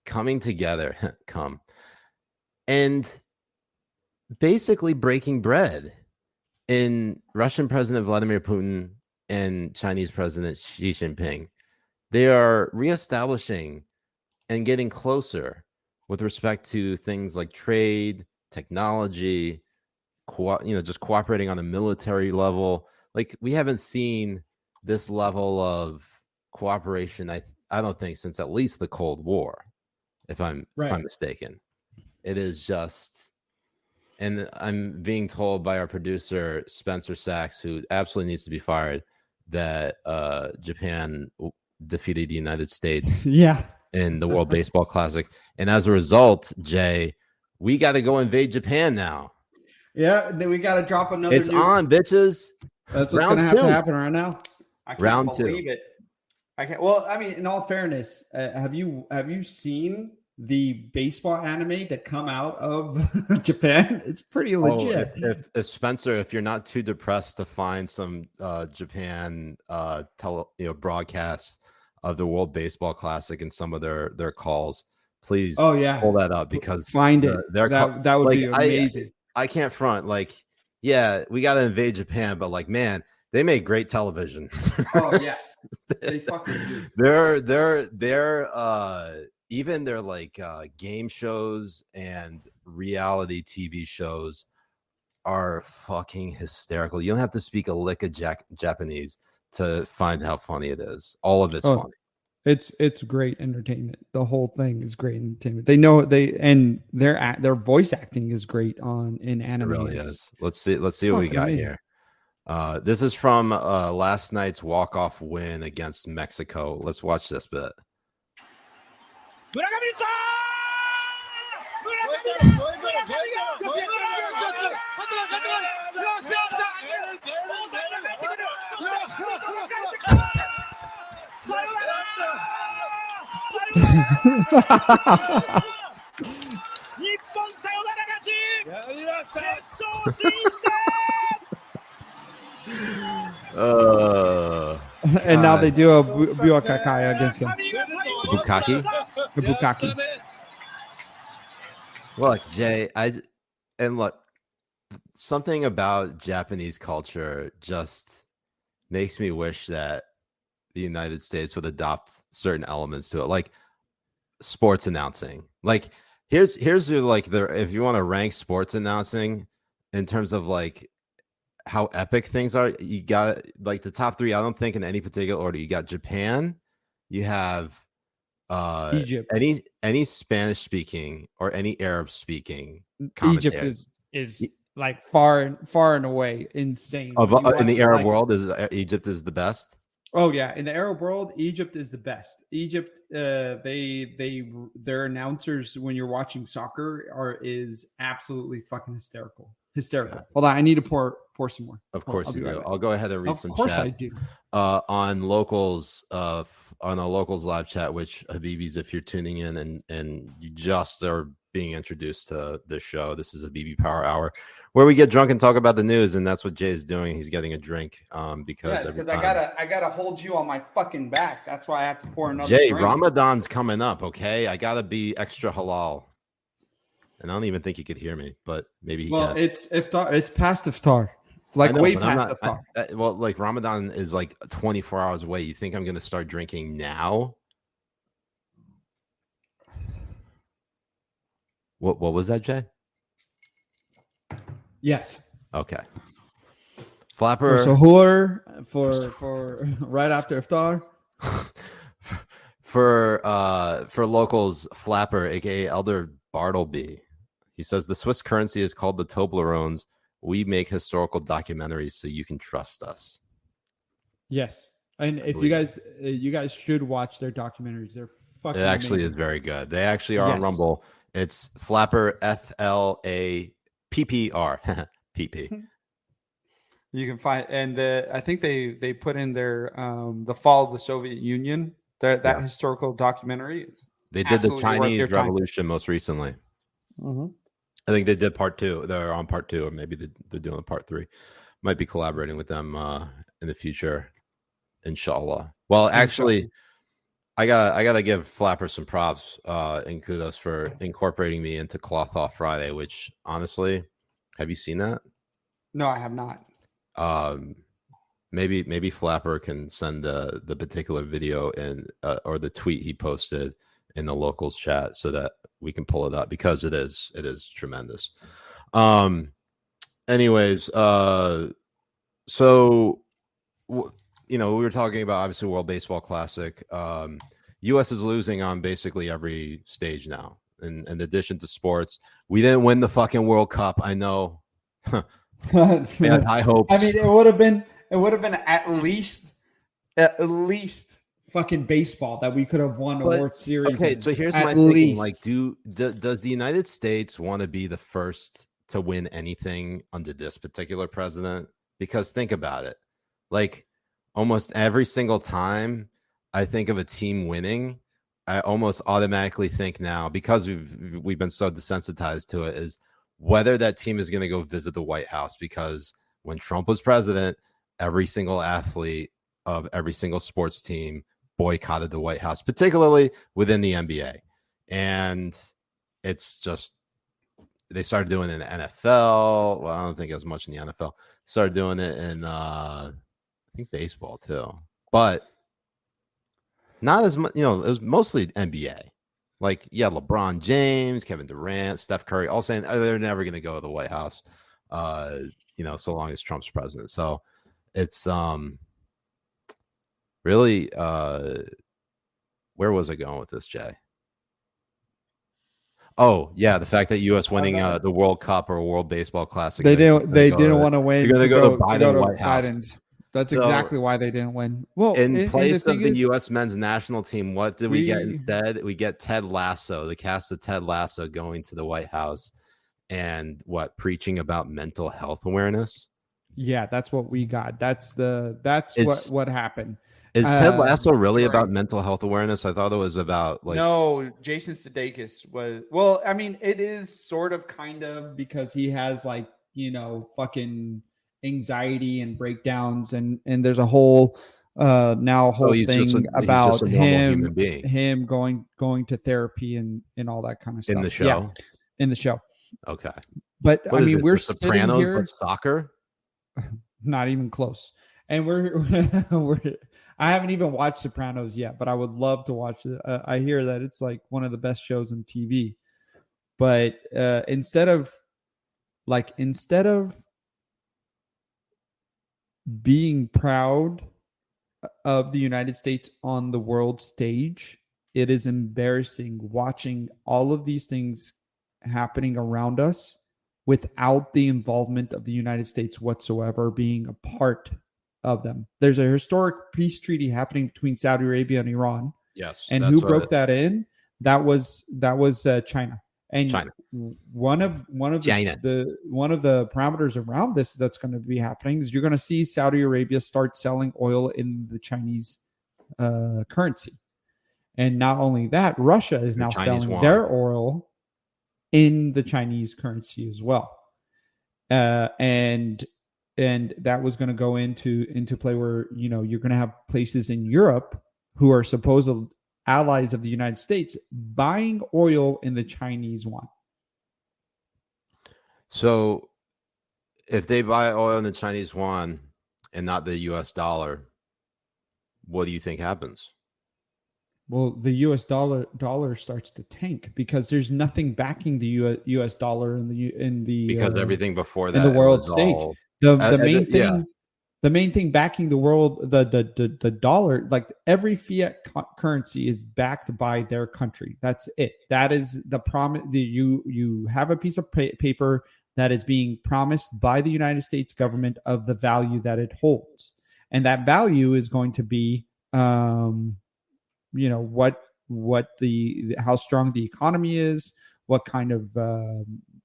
coming together, and basically breaking bread in Russian President Vladimir Putin and Chinese President Xi Jinping. They are reestablishing and getting closer with respect to things like trade, technology, just cooperating on a military level. Like, we haven't seen this level of cooperation, I don't think, since at least the Cold War, if I'm mistaken. It is just, and I'm being told by our producer Spencer Sachs, who absolutely needs to be fired, that Japan defeated the United States in the World Baseball Classic, and as a result, Jay, we got to go invade Japan now. Yeah, then we got to drop another. It's on, bitches. That's what's going to have to happen right now. I can't believe it. I can't. Well, I mean, in all fairness, have you seen the baseball anime that come out of Japan? It's pretty legit. If Spencer, if you're not too depressed to find some Japan broadcasts of the World Baseball Classic and some of their calls, please pull that up, because find it. That would be amazing. I can't front, like, yeah, we got to invade Japan, but like, man, they make great television. Oh yes, they fucking do. They're even their like game shows and reality TV shows are fucking hysterical. You don't have to speak a lick of Japanese to find how funny it is. All of it's funny. It's great entertainment. The whole thing is great entertainment. They know their voice acting is great in anime. It really is. Let's see what we got here. This is from last night's walk-off win against Mexico. Let's watch this bit. And now they do a Buakakai against them. Bukaki. The Bukaki. Look, Jay, look, something about Japanese culture just makes me wish that the United States would adopt certain elements to it, like sports announcing. Like here's if you want to rank sports announcing in terms of like how epic things are, you got like the top 3. I don't think in any particular order. You got Japan, you have Egypt, any Spanish speaking or any Arab speaking. Egypt is like far and away insane. In the Arab world, Egypt is the best. Oh yeah, in the Arab world, Egypt is the best. Egypt, their announcers when you're watching soccer is absolutely fucking hysterical. Yeah. Hold on, I need to pour some more. Of course you do. I'll go ahead and read some. Of course chat. I do. On locals, on a locals live chat, which Habibis, if you're tuning in and you just are being introduced to this show, this is a BB Power Hour where we get drunk and talk about the news, and that's what Jay is doing. He's getting a drink because I gotta hold you on my fucking back. That's why I have to pour another Jay, drink. Ramadan's coming up, okay? I gotta be extra halal. And I don't even think he could hear me, but maybe he can. It's iftar. It's past iftar. Like way past iftar. Well, like Ramadan is like 24 hours away. You think I'm going to start drinking now? What was that, Jay? Yes. Okay. Flapper. For suhoor, for right after iftar. For locals, Flapper, aka Elder Bartleby. He says the Swiss currency is called the Toblerones. We make historical documentaries, so you can trust us. Yes, and if you guys should watch their documentaries. They're fucking. It actually amazing. is very good. They actually are on Rumble. It's Flapper FLAPPR PP. You can find, and I think they put in their the fall of the Soviet Union. That historical documentary. They did the Chinese Revolution most recently. Mm-hmm. I think they did part 2. They're on part 2, or maybe they're doing part 3. Might be collaborating with them in the future, inshallah. Well, actually, I gotta give Flapper some props and kudos for incorporating me into Cloth Off Friday. Which, honestly, have you seen that? No, I have not. Maybe Flapper can send the particular video or the tweet he posted in the locals chat so that we can pull it up, because it is tremendous. Anyways, so we were talking about obviously World Baseball Classic. US is losing on basically every stage now. In addition to sports, we didn't win the fucking World Cup. I know. We had high hopes. I mean, it would have been at least fucking baseball that we could have won a World Series. Okay, so here's my thinking. Like, does the United States want to be the first to win anything under this particular president? Because think about it. Like, almost every single time I think of a team winning, I almost automatically think now, because we've been so desensitized to it, is whether that team is going to go visit the White House. Because when Trump was president, every single athlete of every single sports team boycotted the White House, particularly within the NBA. And it's just, they started doing it in the NFL. Well, I don't think as much in the NFL. Started doing it in, I think, baseball too. But not as much, it was mostly NBA. Like, LeBron James, Kevin Durant, Steph Curry, all saying they're never going to go to the White House, so long as Trump's president. So it's really, where was I going with this, Jay? Oh, yeah, the fact that U.S. winning the World Cup or World Baseball Classic. They didn't want to win. They're going to go to Biden White House. Biden's. That's exactly why they didn't win. Well, in place of the U.S. men's national team, what did we get instead? We get Ted Lasso, the cast of Ted Lasso, going to the White House and preaching about mental health awareness. Yeah, that's what we got. That's what happened. Is Ted Lasso really Detroit. about mental health awareness? I thought it was about like No, Jason Sudeikis was. Well, I mean, it is sort of, kind of, because he has like, fucking anxiety and breakdowns, and there's a whole whole he's thing just a about normal human being him going to therapy and all that kind of stuff in the show. Yeah, in the show. Okay, but what I mean, this, we're the sitting Sopranos, here, but soccer. not even close. And we're I haven't even watched Sopranos yet, but I would love to watch it. I hear that it's like one of the best shows on TV. But instead of being proud of the United States on the world stage, it is embarrassing watching all of these things happening around us without the involvement of the United States whatsoever being a part of them. There's a historic peace treaty happening between Saudi Arabia and Iran. Yes, and who broke that in? That was China. And China. one of China. the parameters around this that's going to be happening is you're going to see Saudi Arabia start selling oil in the Chinese currency. And not only that, Russia is now Chinese selling yuan. their oil in the Chinese currency as well. And that was going to go into play where, you're going to have places in Europe who are supposed allies of the United States buying oil in the Chinese yuan. So if they buy oil in the Chinese yuan and not the US dollar, what do you think happens? Well, the US dollar starts to tank because there's nothing backing the US dollar in the because everything before that in the world stage. The main thing backing the world, the dollar, like every fiat currency is backed by their country. That's it. That is the promise. You have a piece of paper that is being promised by the United States government of the value that it holds, and that value is going to be, how strong the economy is, what kind of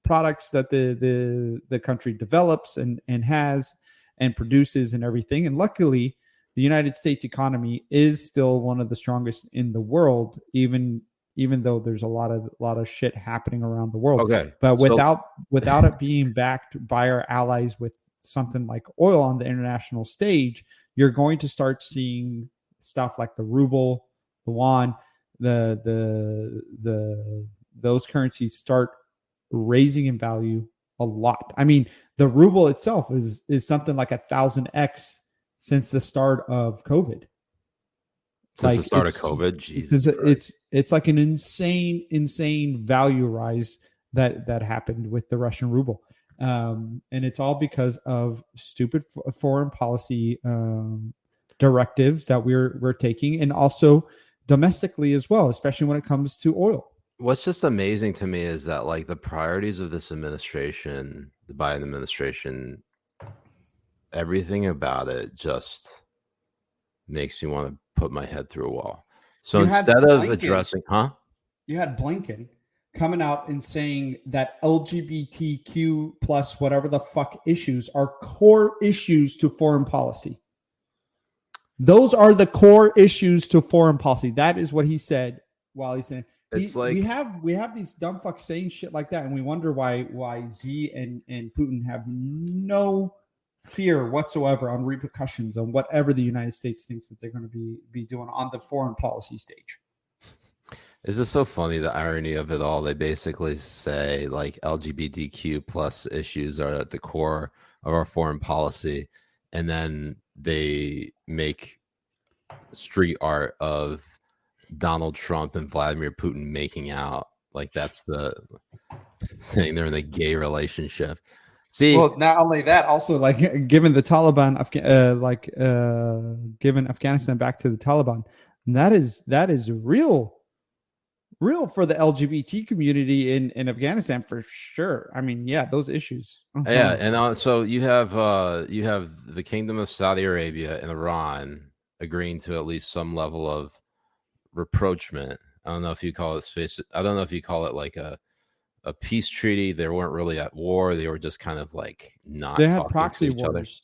products that the country develops and has and produces and everything. And luckily, the United States economy is still one of the strongest in the world, even though there's a lot of shit happening around the world. Okay. But without it being backed by our allies with something like oil on the international stage, you're going to start seeing stuff like the ruble, the yuan, those currencies start raising in value a lot. I mean, the ruble itself is something like 1,000x since the start of COVID. Since the start of COVID, Jesus, it's like an insane value rise that happened with the Russian ruble, and it's all because of stupid foreign policy directives that we're taking, and also domestically as well, especially when it comes to oil. What's just amazing to me is that like the priorities of this administration, the Biden administration, everything about it just makes me want to put my head through a wall. So instead of addressing, you had Blinken coming out and saying that LGBTQ plus whatever the fuck issues are core issues to foreign policy. Those are the core issues to foreign policy. That is what he said while he's saying. We have these dumb fucks saying shit like that, and we wonder why Z and Putin have no fear whatsoever on repercussions on whatever the United States thinks that they're going to be doing on the foreign policy stage. Is this so funny, the irony of it all? They basically say like LGBTQ plus issues are at the core of our foreign policy, and then they make street art of Donald Trump and Vladimir Putin making out. Like that's the saying they're in a gay relationship. See, well, not only that, also like giving the Taliban, giving Afghanistan back to the Taliban, and that is real for the LGBT community in Afghanistan for sure. I mean, yeah, those issues. Yeah, and so you have the Kingdom of Saudi Arabia and Iran agreeing to at least some level of rapprochement. I don't know if you call it space. I don't know if you call it like a peace treaty. They weren't really at war. They were just kind of like not. They had proxy wars.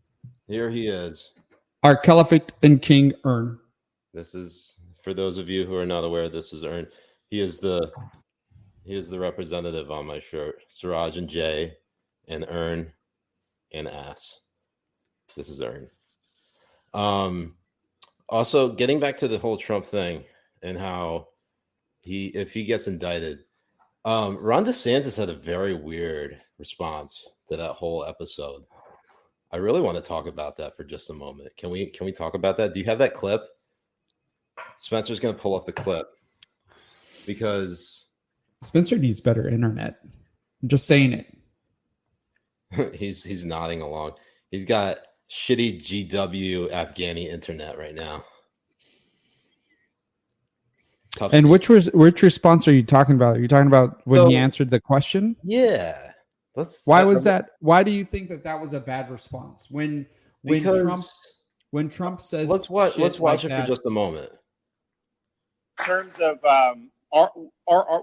Here he is. Our Caliphate and King Ern. This is, for those of you who are not aware, this is Ern. He is the representative on my shirt. Siraj and Jay and Ern and Ass. This is Ern. Also, getting back to the whole Trump thing and how if he gets indicted, Ron DeSantis had a very weird response to that whole episode. I really want to talk about that for just a moment. Can we talk about that? Do you have that clip? Spencer's going to pull up the clip because Spencer needs better internet. I'm just saying it. he's nodding along. He's got shitty GW Afghani internet right now. Tough and scene. which response are you talking about? Are you talking about when he answered the question? Yeah. Why was that? Why do you think that was a bad response? When Trump says, let's watch like it that, for just a moment. In terms of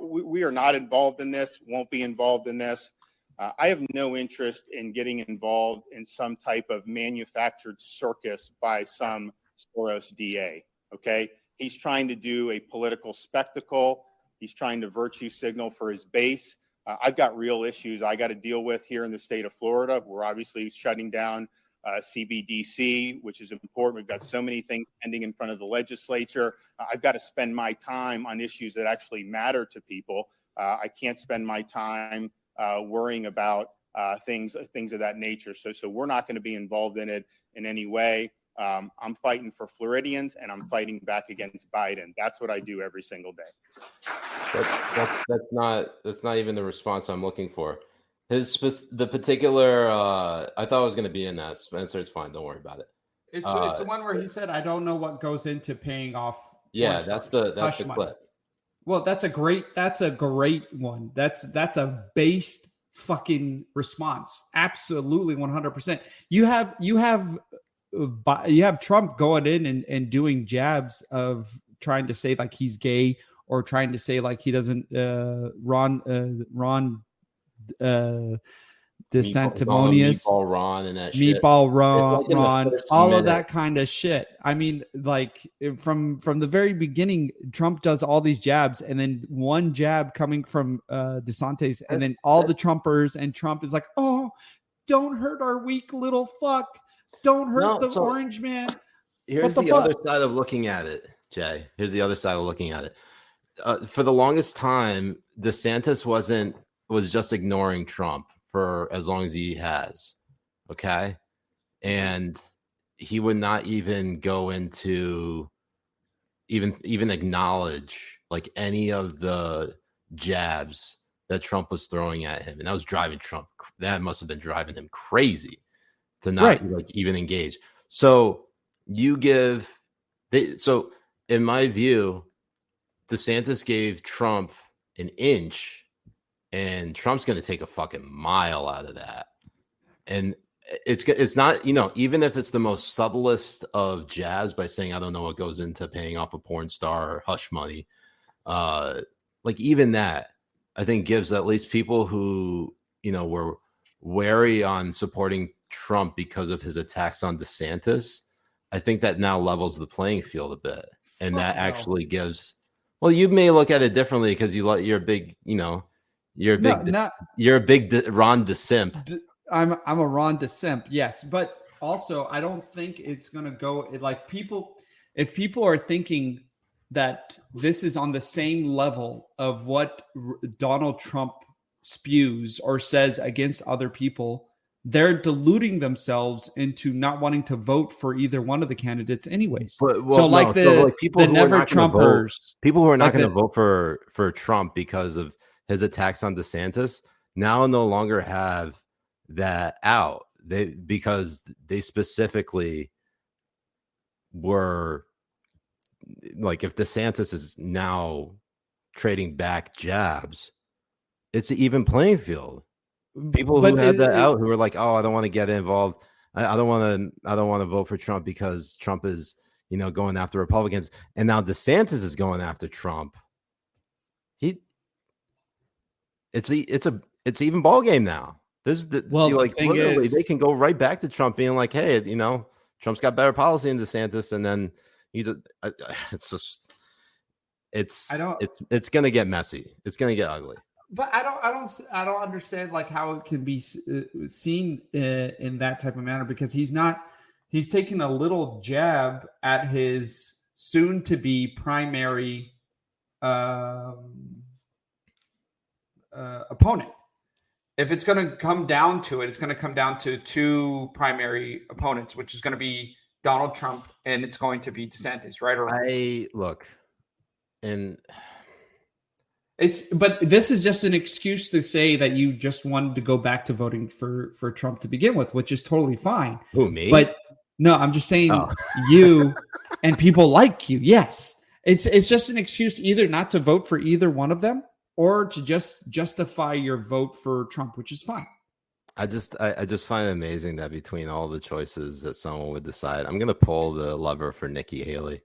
we are not involved in this, won't be involved in this. I have no interest in getting involved in some type of manufactured circus by some Soros DA. Okay, he's trying to do a political spectacle. He's trying to virtue signal for his base. I've got real issues I got to deal with here in the state of Florida. We're obviously shutting down CBDC, which is important. We've got so many things pending in front of the legislature. I've got to spend my time on issues that actually matter to people. I can't spend my time worrying about things of that nature. So we're not going to be involved in it in any way. I'm fighting for Floridians, and I'm fighting back against Biden. That's what I do every single day. That's not even the response I'm looking for. The particular I thought I was going to be in that. Spencer, it's fine. Don't worry about it. It's the one where he said, "I don't know what goes into paying off." Yeah, that's the clip. Well, that's a great one. That's a based fucking response. Absolutely, 100%. You have Trump going in and doing jabs of trying to say like he's gay or trying to say like he doesn't Ron DeSanctimonious, Meatball Ron and that shit. Meatball Ron, like all of that kind of shit. I mean, like from the very beginning, Trump does all these jabs, and then one jab coming from DeSantis, and then all the Trumpers, and Trump is like, "Oh, don't hurt our weak little fuck. Don't hurt the orange man." Here's the other side of looking at it, Jay. Here's the other side of looking at it. For the longest time, DeSantis was just ignoring Trump for as long as he has. Okay. And he would not even go into even acknowledge like any of the jabs that Trump was throwing at him. And that was driving Trump. That must have been driving him crazy to not like even engage. So so in my view, DeSantis gave Trump an inch, and Trump's going to take a fucking mile out of that. And it's not, even if it's the most subtlest of jabs by saying, I don't know what goes into paying off a porn star or hush money. Like even that, I think gives at least people who, were wary on supporting Trump because of his attacks on DeSantis. I think that now levels the playing field a bit. And actually gives, well, you may look at it differently because you're a big, you're a big Ron DeSimp. I'm a Ron DeSimp, yes, but also I don't think it's gonna go like people. If people are thinking that this is on the same level of what Donald Trump spews or says against other people, they're deluding themselves into not wanting to vote for either one of the candidates, anyways. People the never Trumpers, people who are not going to vote for Trump because of his attacks on DeSantis now no longer have that out. Because they specifically were like, if DeSantis is now trading back jabs, it's an even playing field. People who had that out, who were like, "Oh, I don't want to get involved. I don't want to vote for Trump because Trump is, going after Republicans." And now DeSantis is going after Trump. It's an even ball game now. the thing literally, they can go right back to Trump being like, hey, Trump's got better policy than DeSantis, and then it's going to get messy. It's going to get ugly. But I don't understand like how it can be seen in that type of manner, because he's taking a little jab at his soon to be primary opponent. If it's going to come down to it, it's going to come down to two primary opponents, which is going to be Donald Trump and it's going to be DeSantis, right? But this is just an excuse to say that you just wanted to go back to voting for Trump to begin with, which is totally fine. Who, me? But no, I'm just saying you and people like you. Yes. It's just an excuse either not to vote for either one of them or to just justify your vote for Trump, which is fine. I just find it amazing that between all the choices that someone would decide, I'm going to pull the lever for Nikki Haley.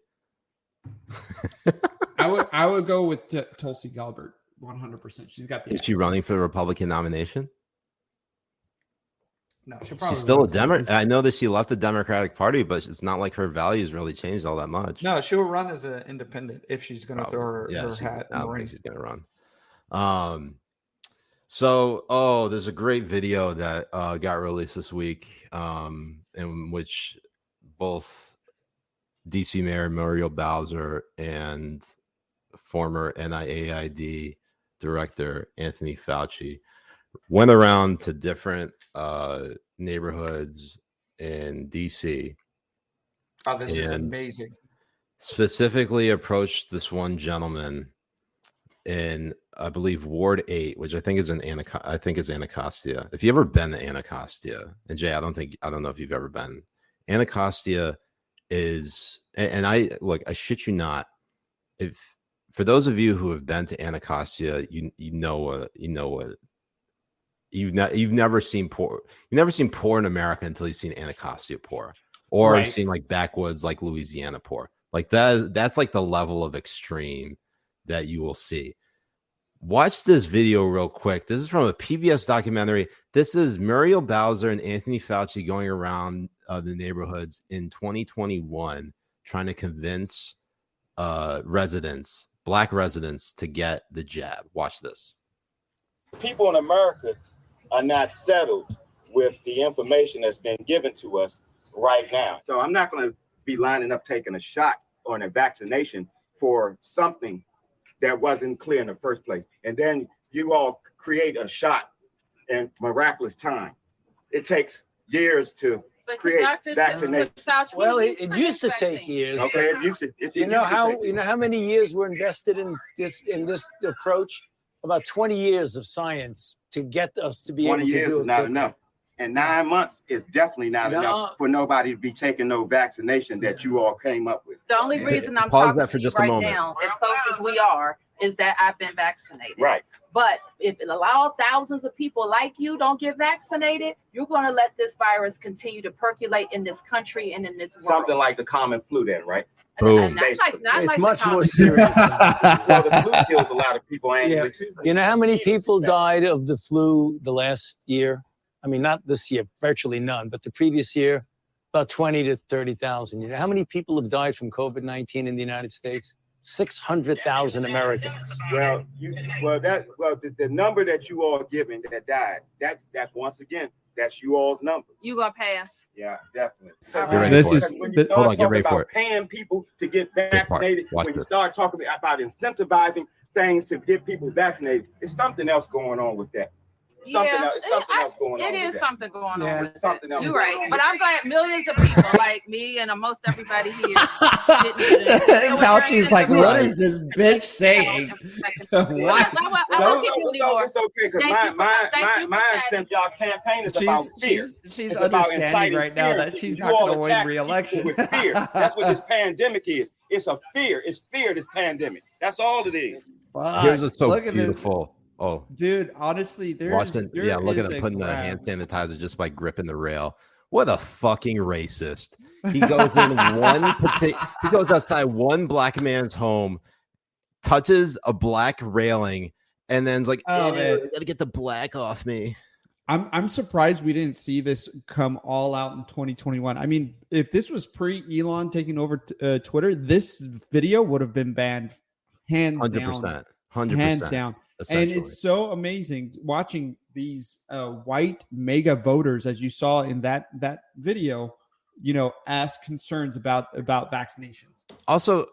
I would go with Tulsi Gabbard 100%. She's got the. Is she running for the Republican nomination? No, she's still a Democrat. I know that she left the Democratic Party, but it's not like her values really changed all that much. No, she'll run as an independent if she's going to throw her hat. I don't think she's going to run. So there's a great video that got released this week, in which both DC Mayor Muriel Bowser and former NIAID Director Anthony Fauci went around to different neighborhoods in DC. Oh, this is amazing. Specifically approached this one gentleman in, I believe, Ward 8, which I think is Anacostia. If you've ever been to Anacostia, and Jay, I don't know if you've ever been. Anacostia is, and I shit you not, if for those of you who have been to Anacostia, you've never seen poor. You've never seen poor in America until you've seen Anacostia poor, or you've seen like backwoods like Louisiana poor. Like that's like the level of extreme that you will see. Watch this video real quick. This is from a PBS documentary. This is Muriel Bowser and Anthony Fauci going around the neighborhoods in 2021 trying to convince Black residents to get the jab. Watch this. People in America are not settled with the information that's been given to us right now. So I'm not going to be lining up taking a shot or a vaccination for something that wasn't clear in the first place. And then you all create a shot in miraculous time. It takes years to create vaccination. Well, it used to take years. Okay, it used to. You know how many years were invested in this approach? About 20 years of science to get us to be able to do it. 20 years is not enough. And 9 months is definitely not enough for nobody to be taking no vaccination that you all came up with. The only reason I'm talking to you right now, as close as we are, is that I've been vaccinated. Right. But if it allows thousands of people like you don't get vaccinated, you're going to let this virus continue to percolate in this country and in this world. Something like the common flu then, right? It's much more serious. Well, the flu kills a lot of people annually too. You know how many people died of the flu the last year? I mean, not this year, virtually none, but the previous year, about 20 to 30,000. You know how many people have died from COVID-19 in the United States? 600,000 Americans. Well, the number that you all giving that died, that's once again, that's you all's number. You gonna pass? Yeah, definitely. Get ready for it. Paying people to get vaccinated, when you start talking about incentivizing things to get people vaccinated, there's something else going on with that. Something else going on. It is something going on. There's something else. You're right. But I'm glad millions of people like me and most everybody here. Fauci's like, what is this bitch saying? What? It's okay, because my since y'all campaign is about fear. She's understanding right now that she's not going to win re-election. With fear. That's what this pandemic is. It's a fear. It's fear, this pandemic. That's all it is. Here's what's so beautiful. Oh, dude, honestly, look at him putting the hand sanitizer just by gripping the rail. What a fucking racist. He goes he goes outside one black man's home, touches a black railing, and then's like, I gotta get the black off me. I'm surprised we didn't see this come all out in 2021. I mean, if this was pre-Elon taking over Twitter, this video would have been banned hands 100%, down. 100%, hands down. And it's so amazing watching these white mega voters, as you saw in that video, ask concerns about vaccinations. Also,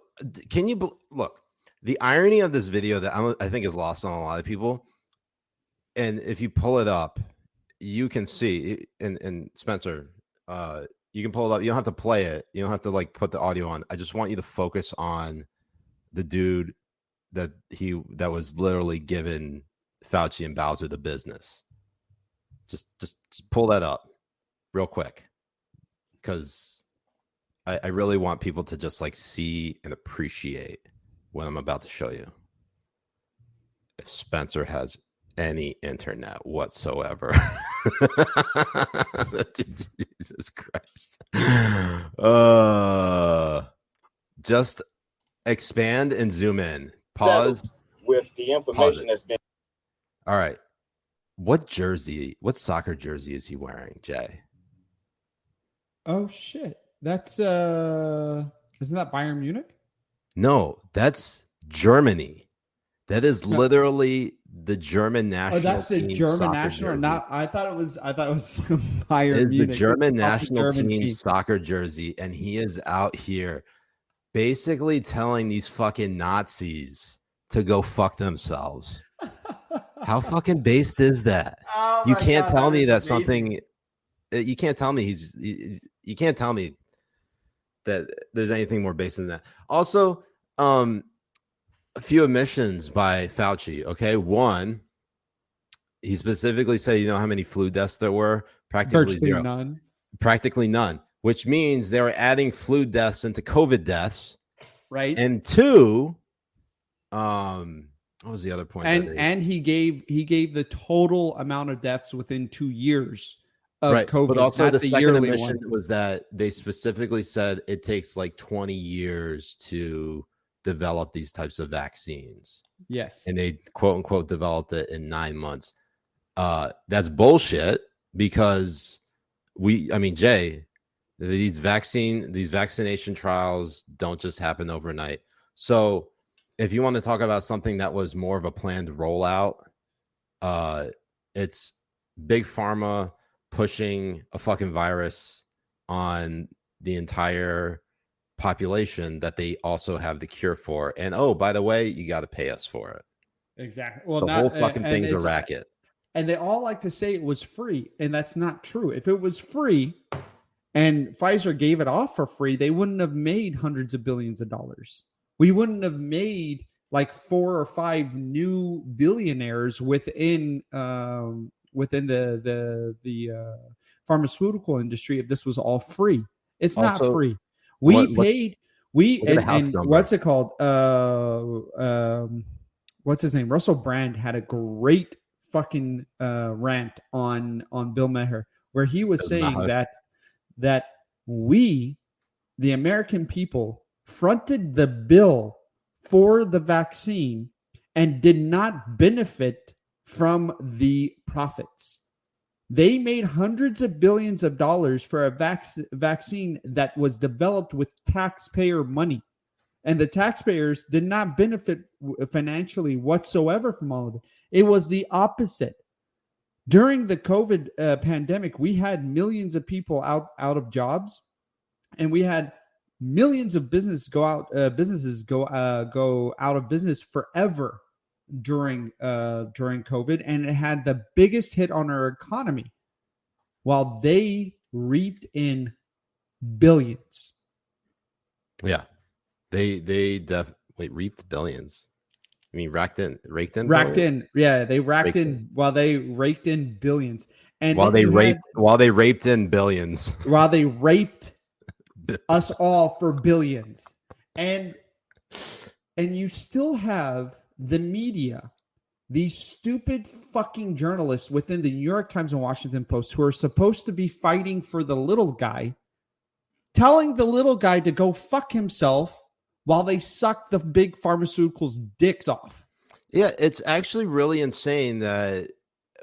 can you look, the irony of this video that I think is lost on a lot of people, and if you pull it up, you can see, and Spencer, you can pull it up. You don't have to play it. You don't have to like put the audio on. I just want you to focus on the dude that was literally giving Fauci and Bowser the business. Just pull that up real quick, because I really want people to just like see and appreciate what I'm about to show you. If Spencer has any internet whatsoever. Jesus Christ. Just expand and zoom in. Pause. With the information that's been. All right. What soccer jersey is he wearing, Jay? Oh shit. That's isn't that Bayern Munich? No, that's Germany. That is literally the German national. Oh, that's the German national. Jersey. Not. I thought it was Bayern It's Munich. the German national German team soccer jersey, and he is out here basically telling these fucking Nazis to go fuck themselves. How fucking based is that? Oh you can't God, tell me that amazing. something. You can't tell me you can't tell me that there's anything more based than that. Also, a few omissions by Fauci. Okay, one, he specifically said, you know how many flu deaths there were? Practically zero. None. Practically none, which means they were adding flu deaths into COVID deaths. Right. And two, what was the other point? And he gave the total amount of deaths within 2 years of COVID. But also the second omission one. was that they specifically said it takes like 20 years to develop these types of vaccines. Yes. And they quote unquote developed it in 9 months. That's bullshit, because Jay, these vaccination trials don't just happen overnight. So if you want to talk about something that was more of a planned rollout, it's big pharma pushing a fucking virus on the entire population that they also have the cure for. And oh, by the way, you got to pay us for it. Exactly. Well, the whole fucking thing's a racket. And they all like to say it was free, and that's not true. If it was free and Pfizer gave it off for free, they wouldn't have made hundreds of billions of dollars. We wouldn't have made like 4 or 5 new billionaires within the pharmaceutical industry if this was all free. It's also, not free. We paid. And what's it called? What's his name? Russell Brand had a great fucking rant on Bill Maher, where he was saying that we, the American people, fronted the bill for the vaccine and did not benefit from the profits. They made hundreds of billions of dollars for a vaccine that was developed with taxpayer money. And the taxpayers did not benefit financially whatsoever from all of it. It was the opposite. During the COVID pandemic, we had millions of people out of jobs, and we had millions of businesses go out of business forever during COVID, and it had the biggest hit on our economy, while they reaped in billions. Yeah, they reaped billions. I mean, raked in. Yeah, they raked in while they raked in billions, and while they raped in billions, while they raped us all for billions, and you still have the media, these stupid fucking journalists within the New York Times and Washington Post, who are supposed to be fighting for the little guy, telling the little guy to go fuck himself while they suck the big pharmaceuticals' dicks off. Yeah, it's actually really insane that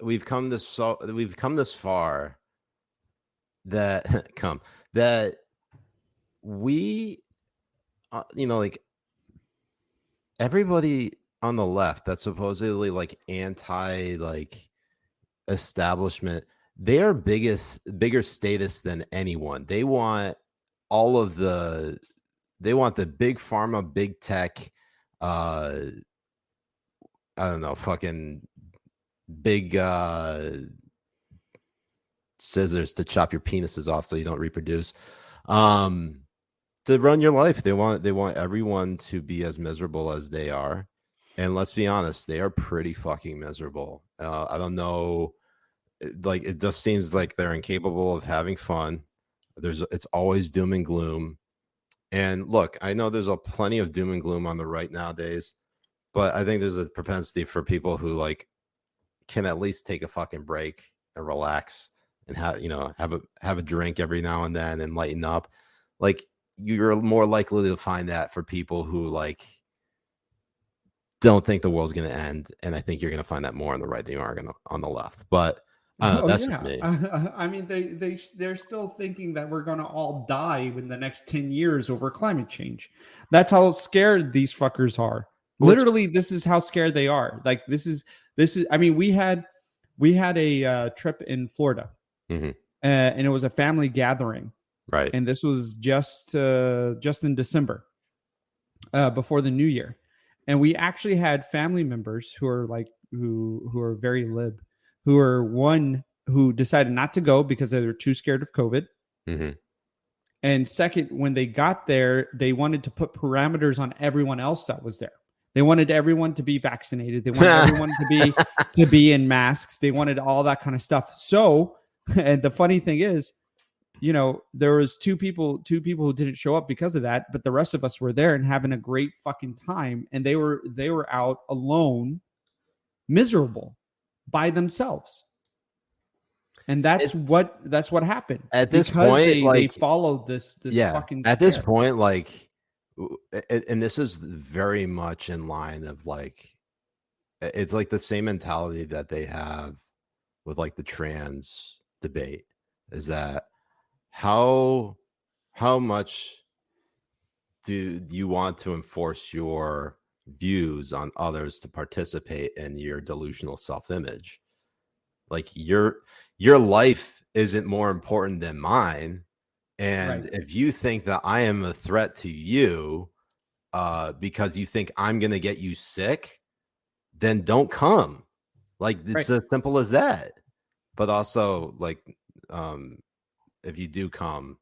we've come this far that that we like everybody on the left that's supposedly like anti like establishment, they are bigger status than anyone. They want the big pharma, big tech, I don't know, fucking big scissors to chop your penises off so you don't reproduce. To run your life. They want everyone to be as miserable as they are. And let's be honest, they are pretty fucking miserable. I don't know, like it just seems like they're incapable of having fun. It's always doom and gloom. And look, I know there's plenty of doom and gloom on the right nowadays, but I think there's a propensity for people who like can at least take a fucking break and relax and have a drink every now and then and lighten up. Like you're more likely to find that for people who like don't think the world's going to end, and I think you're going to find that more on the right than you are on the left. But that's me. I mean, they're still thinking that we're going to all die in the next 10 years over climate change. That's how scared these fuckers are. Well, literally, this is how scared they are. Like this is. I mean, we had a trip in Florida, and it was a family gathering. Right. And this was just in December, before the new year. And we actually had family members who are like, who are very lib, who decided not to go because they were too scared of COVID. Mm-hmm. And second, when they got there, they wanted to put parameters on everyone else that was there. They wanted everyone to be vaccinated. They wanted everyone to be in masks. They wanted all that kind of stuff. So, and the funny thing is, there was two people who didn't show up because of that, but the rest of us were there and having a great fucking time. And they were out alone, miserable by themselves. And that's what happened. At this point, they followed this fucking at this point, like, and this is very much in line of like, it's like the same mentality that they have with like the trans debate is that how much do you want to enforce your views on others to participate in your delusional self-image? Like your life isn't more important than mine. And right. If you think that I am a threat to you because you think I'm going to get you sick, then don't come. Like it's as simple as that. But also like, if you do come,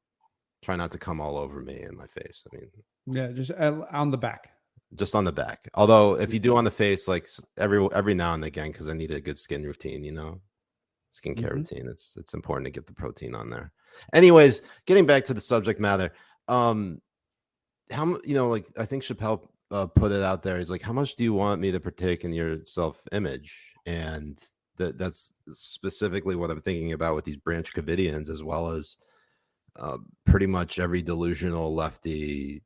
try not to come all over me in my face. I mean, yeah, just on the back. Just on the back. Although if you do on the face, like every now and again, because I need a good skin routine, skincare routine. It's important to get the protein on there. Anyways, getting back to the subject matter, like I think Chappelle put it out there. He's like, how much do you want me to partake in your self-image? And that's specifically what I'm thinking about with these Branch Covidians, as well as pretty much every delusional lefty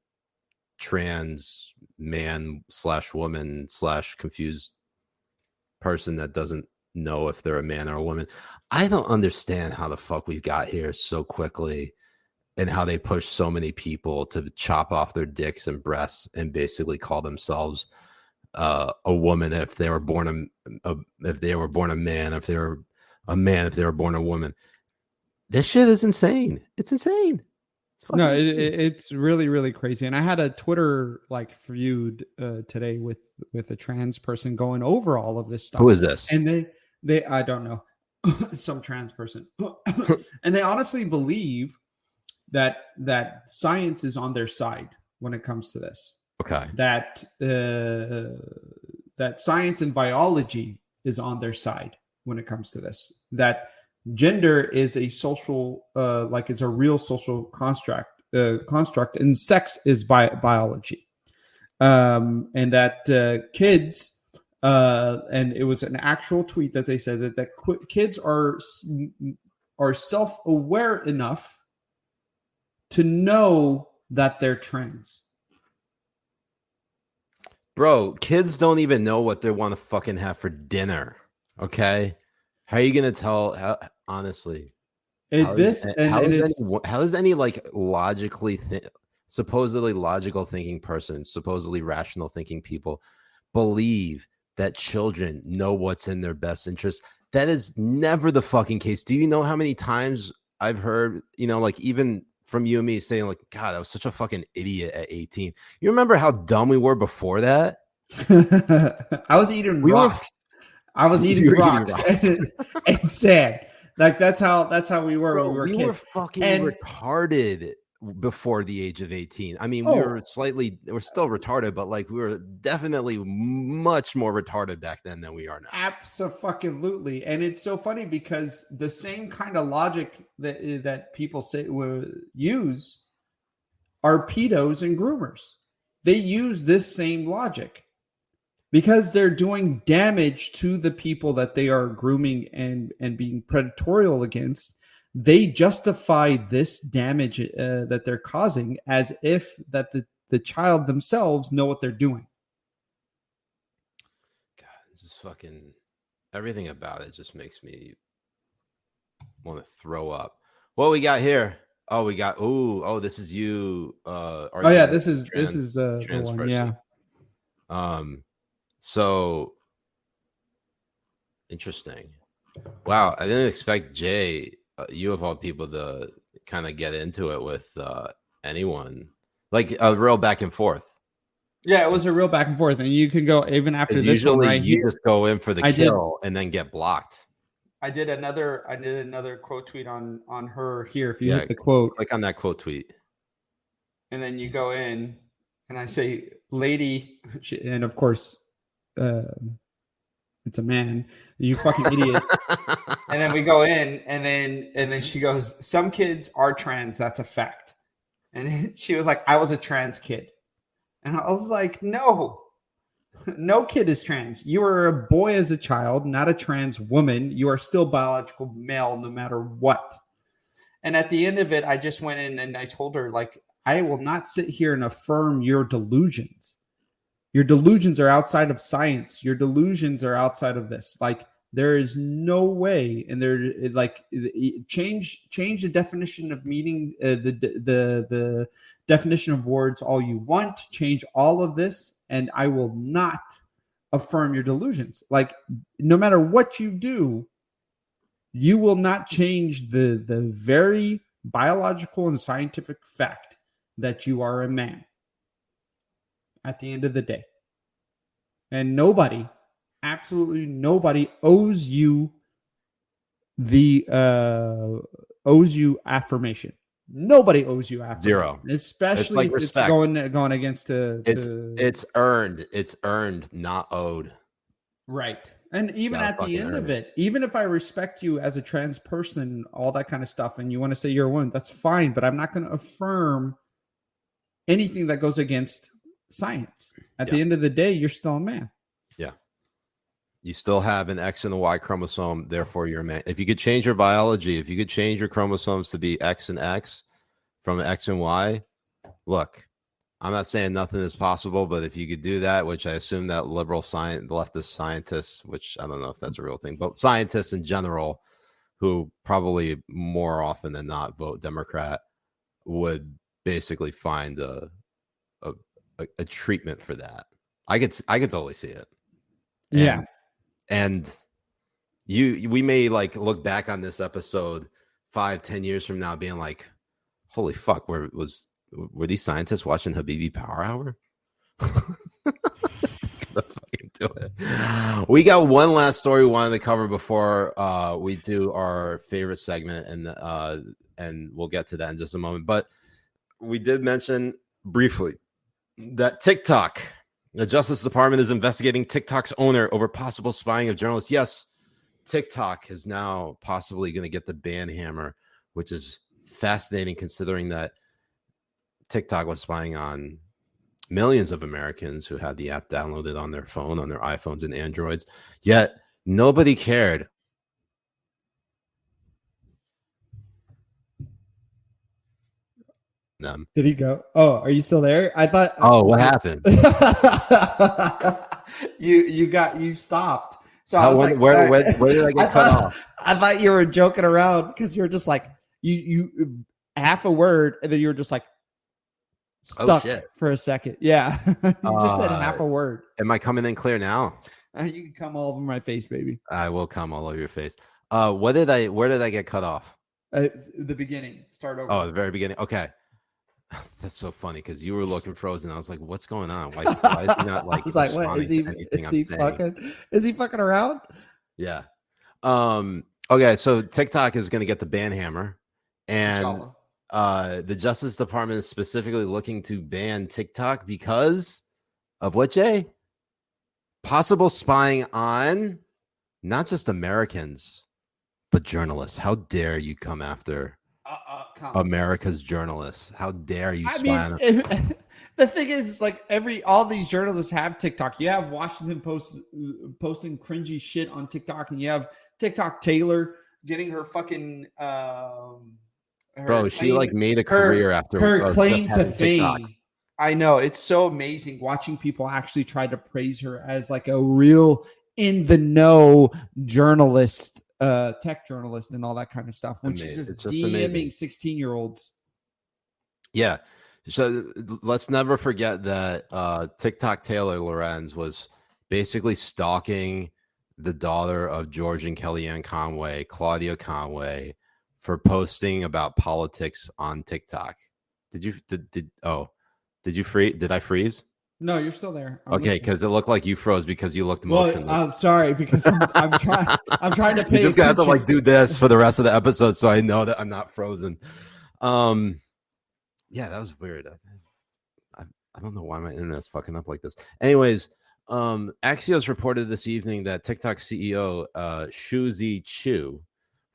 trans man / woman / confused person that doesn't know if they're a man or a woman. I don't understand how the fuck we got here so quickly and how they push so many people to chop off their dicks and breasts and basically call themselves a woman if they were born a man, if they were a man if they were born a woman. This shit is insane. It's insane. It's really, really crazy. And I had a Twitter feud today with a trans person going over all of this stuff. Who is this? And they I don't know, some trans person, and they honestly believe that science is on their side when it comes to this. Okay. That science and biology is on their side when it comes to this. That gender is a social, it's a real social construct, and sex is biology, and that kids, and it was an actual tweet that they said that kids are self-aware enough to know that they're trans. Bro, kids don't even know what they want to fucking have for dinner. Okay. How are you going to tell? Honestly, how does any like logically supposedly logical thinking person, supposedly rational thinking people believe that children know what's in their best interest? That is never the fucking case. Do you know how many times I've heard, like even from you and me saying like, God, I was such a fucking idiot at 18. You remember how dumb we were before that? I was eating rocks. I was eating rocks and sand. Like that's how we were when we were kids. We were fucking retarded before the age of 18. I mean, we're still retarded, but like we were definitely much more retarded back then than we are now. Absolutely. And it's so funny because the same kind of logic that people use are pedos and groomers. They use this same logic because they're doing damage to the people that they are grooming and being predatorial against. They justify this damage that they're causing as if that the child themselves know what they're doing. God, just fucking everything about it just makes me want to throw up. What we got here? Oh, we got this is you. This is the one. Person. Yeah. So interesting. Wow, I didn't expect Jay, you of all people, to kind of get into it with anyone, like a real back and forth. Yeah, it was a real back and forth, and you can go even after this one right you here. Just go in for the kill and then get blocked. I did another quote tweet on her here. If you hit the quote, click on that quote tweet, and then you go in, and I say, "Lady," and of course, it's a man. You fucking idiot. And then we go in, and then she goes, "Some kids are trans. That's a fact." And she was like, "I was a trans kid," and I was like, "No." No kid is trans. You were a boy as a child, not a trans woman. You are still biological male no matter what. And at the end of it, I just went in and I told her, like, I will not sit here and affirm your delusions. Your delusions are outside of science. Your delusions are outside of this. Like, there is no way. And they're like, change the definition of meaning, the definition of words all you want. Change all of this. And I will not affirm your delusions. Like, no matter what you do, you will not change the very biological and scientific fact that you are a man at the end of the day. And nobody, absolutely nobody owes you affirmation. Nobody owes you affirmation. Zero. Especially like if respect. It's going against it's earned. It's earned, not owed. Right. And even at the end of it, even if I respect you as a trans person, all that kind of stuff, and you want to say you're a woman, that's fine. But I'm not going to affirm anything that goes against science. At the end of the day, you're still a man. Yeah. You still have an X and a Y chromosome, therefore you're a man. If you could change your biology, if you could change your chromosomes to be X and X from X and Y, look, I'm not saying nothing is possible, but if you could do that, which I assume that liberal leftist scientists, which I don't know if that's a real thing, but scientists in general, who probably more often than not vote Democrat, would basically find a treatment for that. I could totally see it. And we may like look back on this episode 5-10 years from now being like, holy fuck, were these scientists watching Habibi Power Hour? Do it. We got one last story we wanted to cover before we do our favorite segment, and we'll get to that in just a moment. But we did mention briefly that TikTok, the Justice Department, is investigating TikTok's owner over possible spying of journalists. Yes, TikTok is now possibly going to get the ban hammer, which is fascinating considering that TikTok was spying on millions of Americans who had the app downloaded on their phone, on their iPhones and Androids, yet nobody cared. Did he go? Oh, are you still there? I thought. Oh, what happened? You stopped. So I was like, where did I get cut off? I thought you were joking around because you were just like you half a word and then you were just like stuck for a second. Yeah, you just said half a word. Am I coming in clear now? You can come all over my face, baby. I will come all over your face. Where did I get cut off? The beginning. Start over. Oh, the very beginning. Okay. That's so funny because you were looking frozen. I was like, "What's going on? Why is he not like?" I was like, "What is he fucking? Is he fucking around?" Yeah. Okay. So TikTok is going to get the ban hammer, and the Justice Department is specifically looking to ban TikTok because of what, Jay? Possible spying on not just Americans, but journalists. How dare you come after America's journalists? How dare you spy on them? The thing is like all these journalists have TikTok. You have Washington Post posting cringy shit on TikTok, and you have TikTok Taylor getting her fucking she like made a career after her claim to fame. TikTok. I know, it's so amazing watching people actually try to praise her as like a real in the know journalist, tech journalist, and all that kind of stuff. When she's just DMing 16-year-olds. Yeah. So let's never forget that TikTok Taylor Lorenz was basically stalking the daughter of George and Kellyanne Conway, Claudia Conway, for posting about politics on TikTok. Did you freeze? Did I freeze? No, you're still there. Okay, because it looked like you froze because you looked motionless. I'm sorry because I'm trying to pay. You just got to like do this for the rest of the episode, so I know that I'm not frozen. Yeah, that was weird. I don't know why my internet's fucking up like this. Anyways, Axios reported this evening that TikTok CEO Shuzi Chu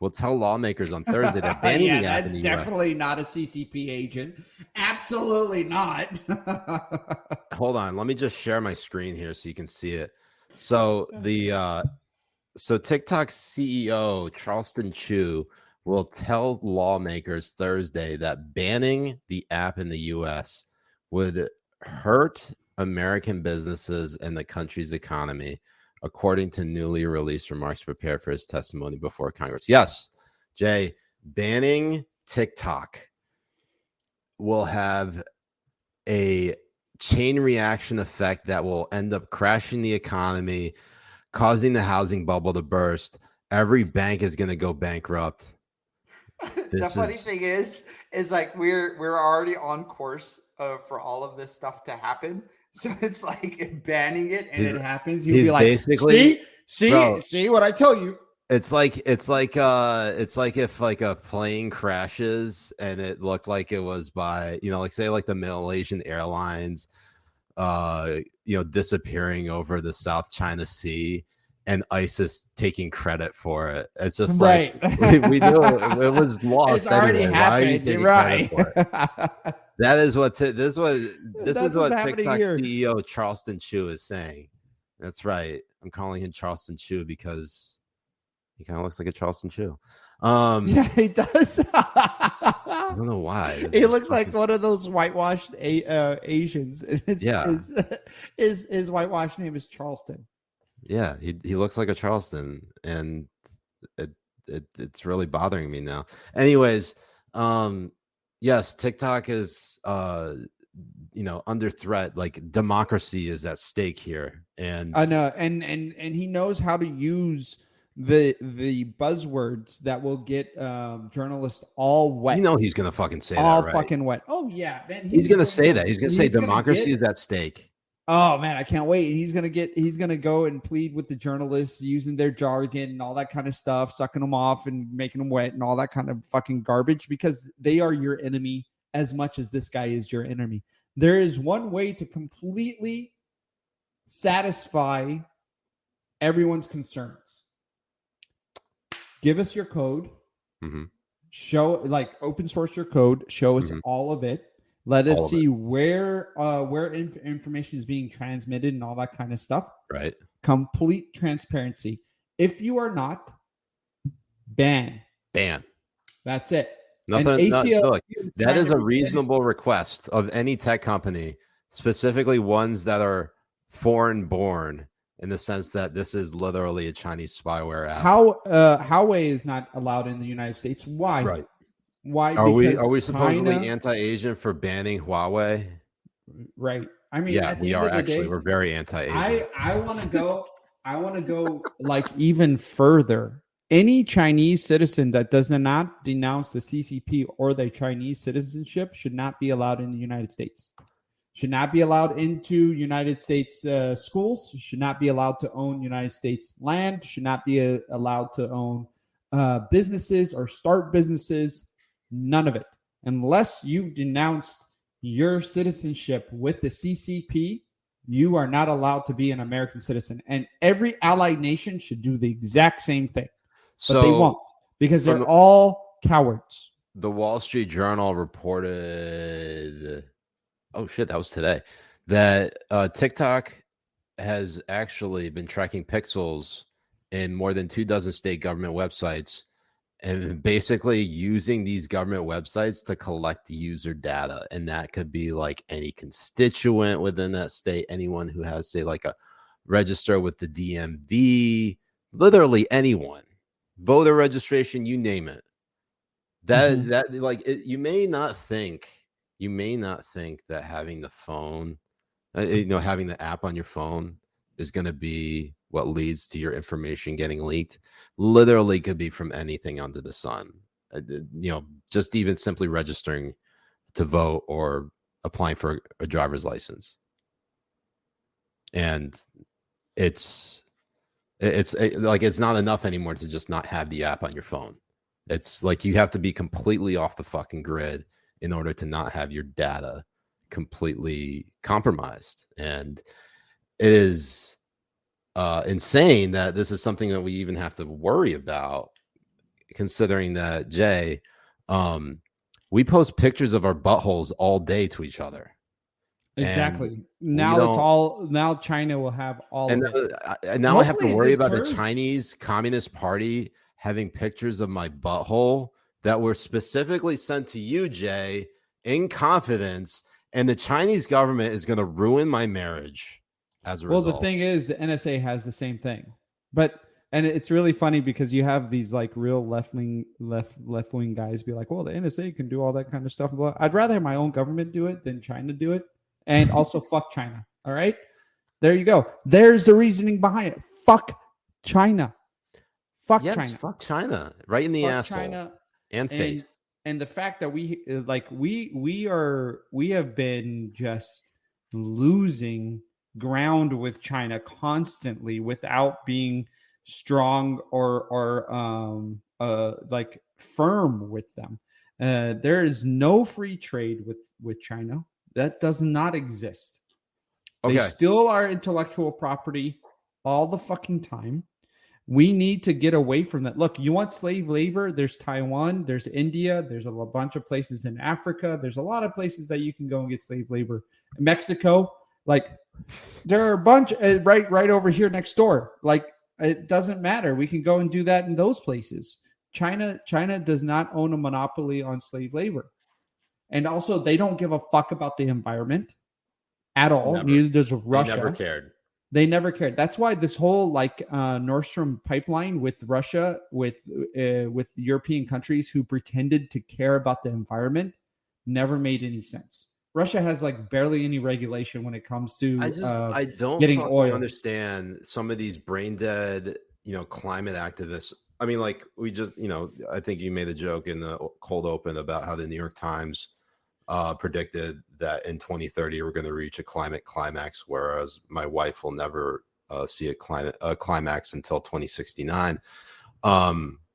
will tell lawmakers on Thursday that banning the app that's in the definitely not a CCP agent. Absolutely not. Hold on, let me just share my screen here so you can see it. So TikTok CEO Charleston Chu will tell lawmakers Thursday that banning the app in the U.S. would hurt American businesses and the country's economy, according to newly released remarks prepared for his testimony before Congress. Yes, Jay, banning TikTok will have a chain reaction effect that will end up crashing the economy, causing the housing bubble to burst. Every bank is going to go bankrupt. The funny thing is like we're already on course for all of this stuff to happen. So it's like banning it and it happens. You'll be like, basically, see what I tell you. It's like if like a plane crashes and it looked like it was by, like say like the Malaysian Airlines, disappearing over the South China Sea and ISIS taking credit for it. It's just right. Like we knew it was lost. It's already anyway. happened. Why are you taking credit for it? That is what this is what TikTok CEO Charleston Chu is saying. That's right. I'm calling him Charleston Chu because he kind of looks like a Charleston Chew. Yeah, he does. I don't know why. He looks like one of those whitewashed Asians. His whitewashed name is Charleston. Yeah, he looks like a Charleston, and it's really bothering me now. Anyways, yes, TikTok is under threat. Like democracy is at stake here, and I know, and he knows how to use the buzzwords that will get journalists all wet. He's gonna fucking say all that, right? fucking wet. Oh yeah, man. He's gonna say that. He's gonna say democracy is at stake. Oh man, I can't wait. He's gonna go and plead with the journalists using their jargon and all that kind of stuff, sucking them off and making them wet and all that kind of fucking garbage because they are your enemy as much as this guy is your enemy. There is one way to completely satisfy everyone's concerns. Give us your code. Mm-hmm. Show open source your code. Show us all of it. Let us see where information is being transmitted and all that kind of stuff. Right. Complete transparency. If you are not, ban. That's it. Nothing. Look, that is a reasonable request of any tech company, specifically ones that are foreign born in the sense that this is literally a Chinese spyware app. Huawei is not allowed in the United States. Why? Right. Why? Are Because we supposedly China, anti-Asian for banning Huawei? right? I mean, Yeah, at the we end are of the actually. day, We're very anti-Asian. I want to go. I want to go like even further. Any Chinese citizen that does not denounce the CCP or their Chinese citizenship should not be allowed in the United States. Should not be allowed into United States schools. Should not be allowed to own United States land. Should not be allowed to own businesses or start businesses. None of it, unless you denounced your citizenship with the CCP. You are not allowed to be an American citizen, and every allied nation should do the exact same thing. But they won't, because they're all cowards. The Wall Street Journal reported, oh shit, that was today, that TikTok has actually been tracking pixels in more than 24 state government websites and basically using these government websites to collect user data. And that could be like any constituent within that state, anyone who has, say, like a register with the DMV, literally anyone, voter registration, you name it. You may not think that having the phone, having the app on your phone is going to be what leads to your information getting leaked. Literally could be from anything under the sun. Just even simply registering to vote or applying for a driver's license. And it's not enough anymore to just not have the app on your phone. It's like you have to be completely off the fucking grid in order to not have your data completely compromised. And it is insane that this is something that we even have to worry about, considering that, Jay, we post pictures of our buttholes all day to each other. Exactly. Now China will have all of it. And now I have to worry about the Chinese Communist Party having pictures of my butthole that were specifically sent to you, Jay, in confidence, and the Chinese government is going to ruin my marriage as a result. Well, the thing is, the NSA has the same thing, and it's really funny because you have these like real left wing guys be like, well, the NSA can do all that kind of stuff. Well, I'd rather have my own government do it than China do it, and also fuck China. All right, there you go. There's the reasoning behind it. Fuck China. China. Fuck China. Right in the asshole. China and face. And the fact that we have been just losing ground with China constantly without being strong or like firm with them. There is no free trade with China. That does not exist. Okay. They still are intellectual property all the fucking time. We need to get away from that. Look, you want slave labor? There's Taiwan, there's India, there's a bunch of places in Africa. There's a lot of places that you can go and get slave labor. Mexico, like there are a bunch right over here next door. Like it doesn't matter. We can go and do that in those places. China does not own a monopoly on slave labor. And also they don't give a fuck about the environment at all. Neither does Russia. They never cared. That's why this whole Nord Stream pipeline with Russia, with European countries who pretended to care about the environment, never made any sense. Russia has like barely any regulation when it comes to I don't getting oil. Understand some of these brain dead, climate activists. I mean, like we just, I think you made a joke in the cold open about how the New York Times predicted that in 2030 we're going to reach a climate climax, whereas my wife will never see a climax until 2069.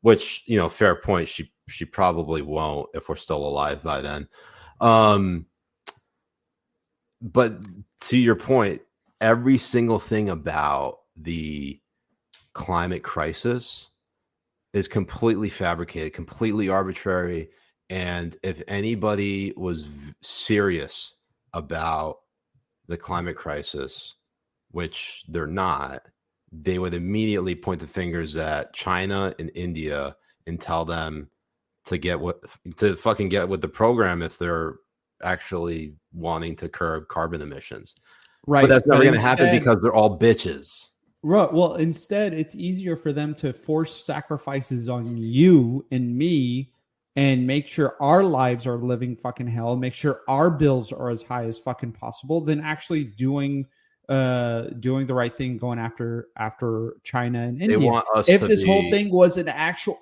Which, fair point. She probably won't if we're still alive by then. But to your point, every single thing about the climate crisis is completely fabricated, completely arbitrary. And if anybody was serious about the climate crisis, which they're not, they would immediately point the fingers at China and India and tell them to fucking get with the program if they're actually wanting to curb carbon emissions. Right. But that's never going to happen because they're all bitches. Right. Well, instead, it's easier for them to force sacrifices on you and me and make sure our lives are living fucking hell, make sure our bills are as high as fucking possible than actually doing the right thing, going after China and India. They want us If to this whole be thing was an actual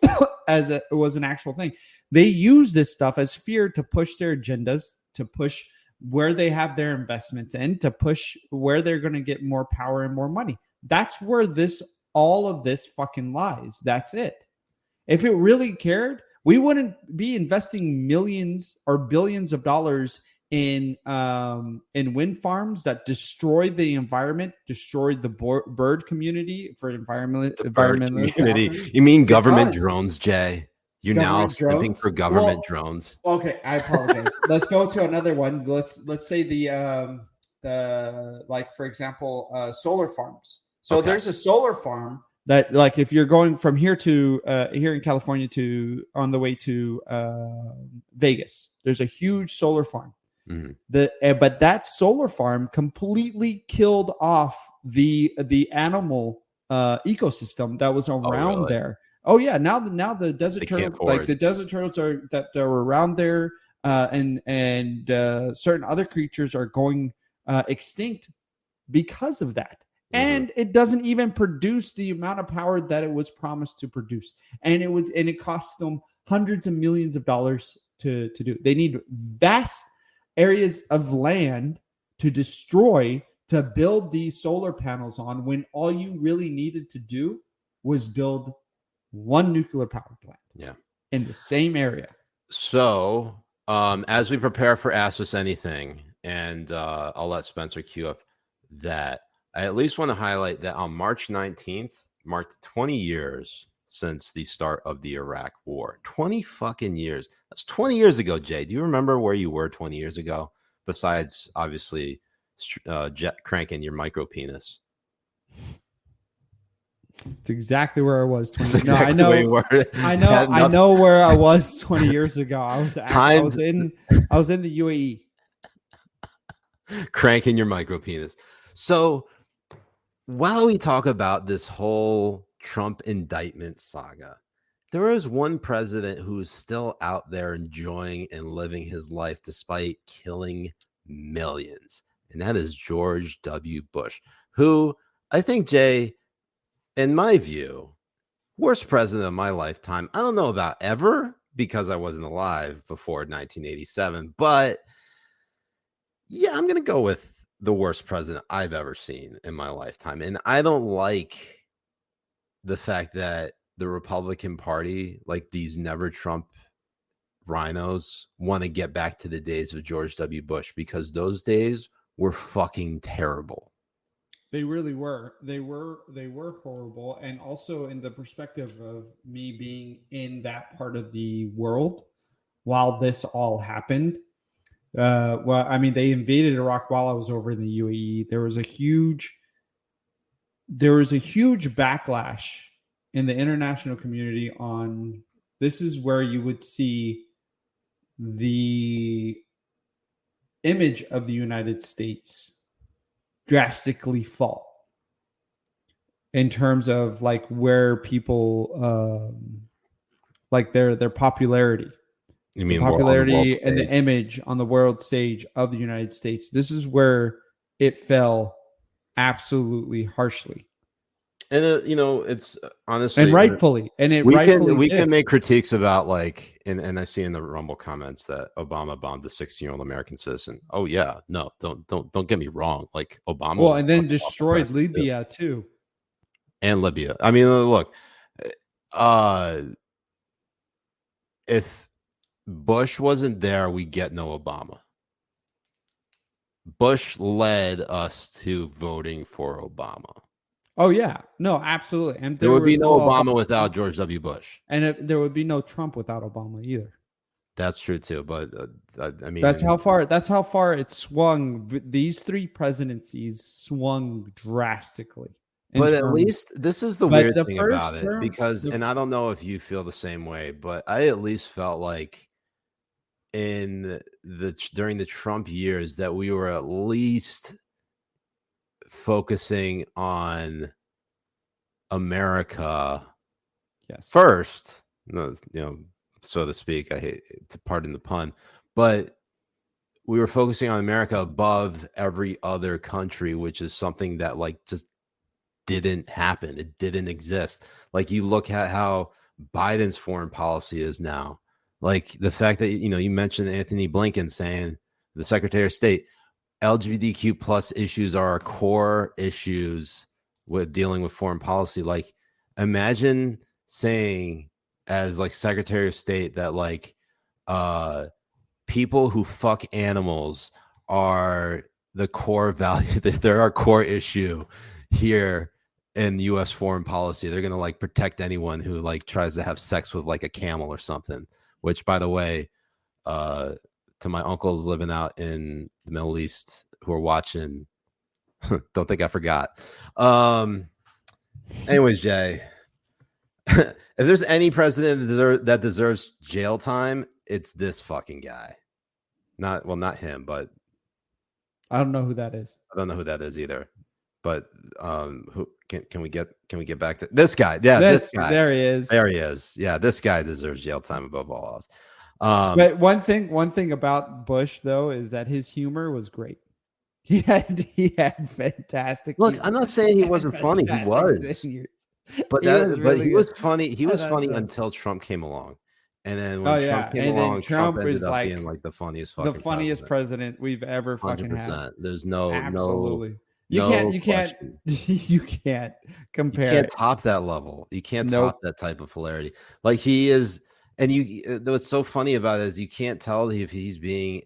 it was an actual thing. They use this stuff as fear to push their agendas, to push where they have their investments in, to push where they're going to get more power and more money. That's where all of this fucking lies. That's it. If it really cared, we wouldn't be investing millions or billions of dollars in wind farms that destroy the environment, destroy the bird community for environmental community. You mean government drones, Jay? You're now stepping for government drones. Okay, I apologize. Let's go to another one. Let's say the like, for example, solar farms. So there's a solar farm that, like, if you're going from here to here in California to on the way to Vegas, there's a huge solar farm. Mm-hmm. But that solar farm completely killed off the animal ecosystem that was around there. Oh yeah, now the desert turtles, like the desert turtles that are around there, and certain other creatures are going extinct because of that. And it doesn't even produce the amount of power that it was promised to produce, and it costs them hundreds of millions of dollars to do. They need vast areas of land to destroy to build these solar panels on, when all you really needed to do was build one nuclear power plant in the same area. So as we prepare for Ask Us Anything, and I'll let Spencer queue up that, I at least want to highlight that on March 19th marked 20 years since the start of the Iraq War. 20 fucking years. That's 20 years ago, Jay. Do you remember where you were 20 years ago? Besides, obviously, cranking your micro penis. It's exactly where I was 20 years ago. I know where I was 20 years ago. I was in the UAE. Cranking your micro penis. So while we talk about this whole Trump indictment saga, there is one president who is still out there enjoying and living his life despite killing millions, and that is George W. Bush, who I think, Jay, in my view, worst president of my lifetime. I don't know about ever, because I wasn't alive before 1987, but yeah, I'm going to go with the worst president I've ever seen in my lifetime. And I don't like the fact that the Republican Party, like these never Trump rhinos, want to get back to the days of George W. Bush, because those days were fucking terrible. They really were. They were horrible. And also, in the perspective of me being in that part of the world while this all happened, well, I mean, they invaded Iraq while I was over in the UAE. There was a huge backlash in the international community on this. Is where you would see the image of the United States drastically fall in terms of like where people like their popularity. You mean popularity and the image on the world stage of the United States. This is where it fell absolutely harshly. And it's honestly, and rightfully, and it we can make critiques about, like, and I see in the Rumble comments that Obama bombed a 16-year-old American citizen. Oh yeah, no, don't get me wrong. Like, Obama, well, and then destroyed Libya too, and Libya. I mean, look, if Bush wasn't there, we get no Obama. Bush led us to voting for Obama. Oh yeah, no, absolutely. And there would be no Obama without George W. Bush, and there would be no Trump without Obama either. That's true too, but I mean, that's how far it swung. These three presidencies swung drastically. But at least this is the weird thing about it, because, and I don't know if you feel the same way, but I at least felt like during the Trump years that we were at least focusing on America Yes. first, so to speak. I hate to pardon the pun, but we were focusing on America above every other country, which is something that like just didn't happen. It didn't exist. Like you look at how Biden's foreign policy is now. Like the fact that, you mentioned Anthony Blinken saying, the Secretary of State, LGBTQ plus issues are our core issues with dealing with foreign policy. Like imagine saying as like Secretary of State that like people who fuck animals are the core value, that they're our core issue here in U.S. foreign policy. They're going to like protect anyone who like tries to have sex with like a camel or something, which by the way, to my uncles living out in the Middle East who are watching, don't think I forgot. Anyways, Jay, if there's any president that deserves jail time, it's this fucking guy. Not him, but I don't know who that is. I don't know who that is either. But who can we get back to this guy? Yeah, this guy. There he is. There he is. Yeah, this guy deserves jail time above all else. But one thing about Bush though is that his humor was great. He had fantastic. Look, humor. I'm not saying he wasn't funny. He was. But he was funny. He was funny until Trump came along. And then when Trump came along, Trump ended up being like the funniest president we've ever fucking 100%. had. There's no absolutely. You can't compare. You can't top that level. You can't top that type of hilarity. Like he is, and what's so funny about it is you can't tell if he's being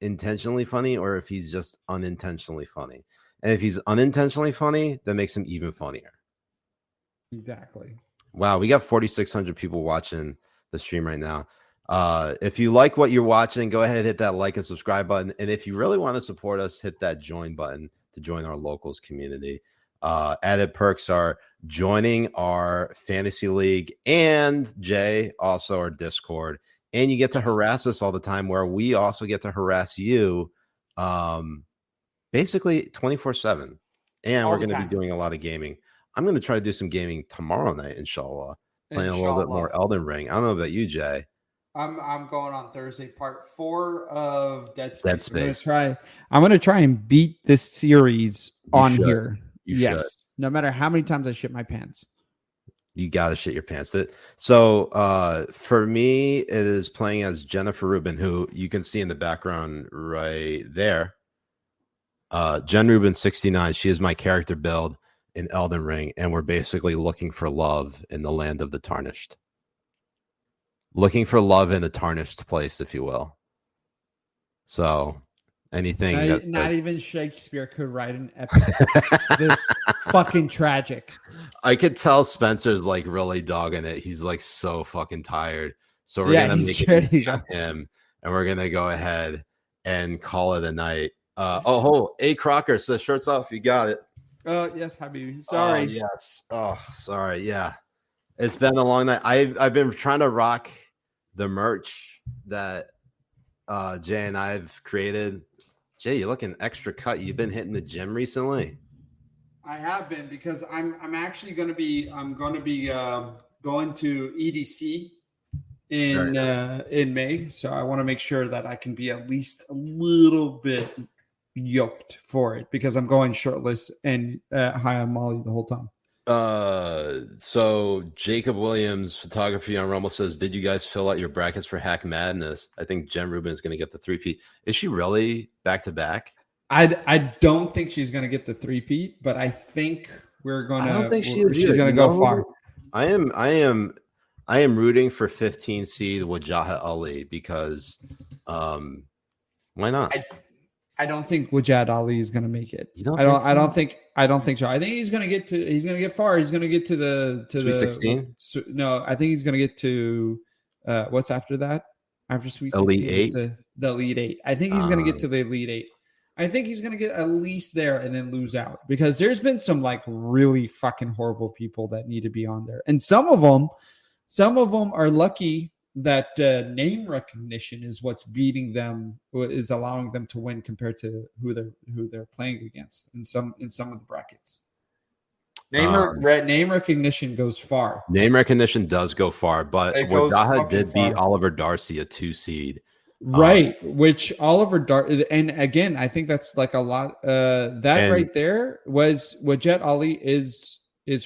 intentionally funny or if he's just unintentionally funny. And if he's unintentionally funny, that makes him even funnier. Exactly. Wow, we got 4,600 people watching the stream right now. If you like what you're watching, go ahead and hit that like and subscribe button. And if you really want to support us, hit that join button to join our locals community. Added perks are joining our fantasy league and Jay, also our Discord. And you get to harass us all the time, where we also get to harass you basically 24/7. And we're going to be doing a lot of gaming. I'm going to try to do some gaming tomorrow night, inshallah. Playing a little bit more Elden Ring. I don't know about you, Jay. I'm going on Thursday, part 4 of Dead Space. I'm going to try and beat this series here. You should. No matter how many times I shit my pants. You gotta shit your pants. So for me, it is playing as Jennifer Rubin, who you can see in the background right there. Jen Rubin 69. She is my character build in Elden Ring, and we're basically looking for love in the land of the tarnished. Looking for love in a tarnished place, if you will. So anything not even Shakespeare could write an epic this fucking tragic. I could tell Spencer's like really dogging it. He's like so fucking tired. So we're gonna make it easy on him, and we're gonna go ahead and call it a night. A Crocker says shirts off. You got it. Yes, Habibi. Sorry. Yes. Oh, sorry. Yeah. It's been a long night. I've been trying to rock the merch that Jay and I've created. Jay, you're looking extra cut. You've been hitting the gym recently. I have been, because I'm actually going to be going to EDC in May, so I want to make sure that I can be at least a little bit yoked for it, because I'm going shirtless and high on Molly the whole time. So Jacob Williams photography on Rumble says, did you guys fill out your brackets for Hack Madness? I think Jen Rubin is going to get the 3P. Is she really back to back? I don't think she's going to get the 3P, but I think we're going to. I don't think she's going to go far. I am rooting for 15 seed Wajahat Ali, because why not? I don't think Wajahat Ali is going to make it. I don't think so. I think he's going to get far. He's going to get to the Sweet 16. No, I think he's going to get to what's after that? After Sweet 16, Elite 8. The Elite 8. I think he's going to get to the Elite 8. I think he's going to get at least there and then lose out, because there's been some like really fucking horrible people that need to be on there, and some of them are lucky that name recognition is what's beating them, is allowing them to win compared to who they're playing against in some of the brackets. Name recognition goes far. Name recognition does go far, but It goes Wajaha fucking did beat far. Oliver Darcy, a 2 seed. Right, which Oliver and again, I think that's like a lot. Right there was Wajet Ali is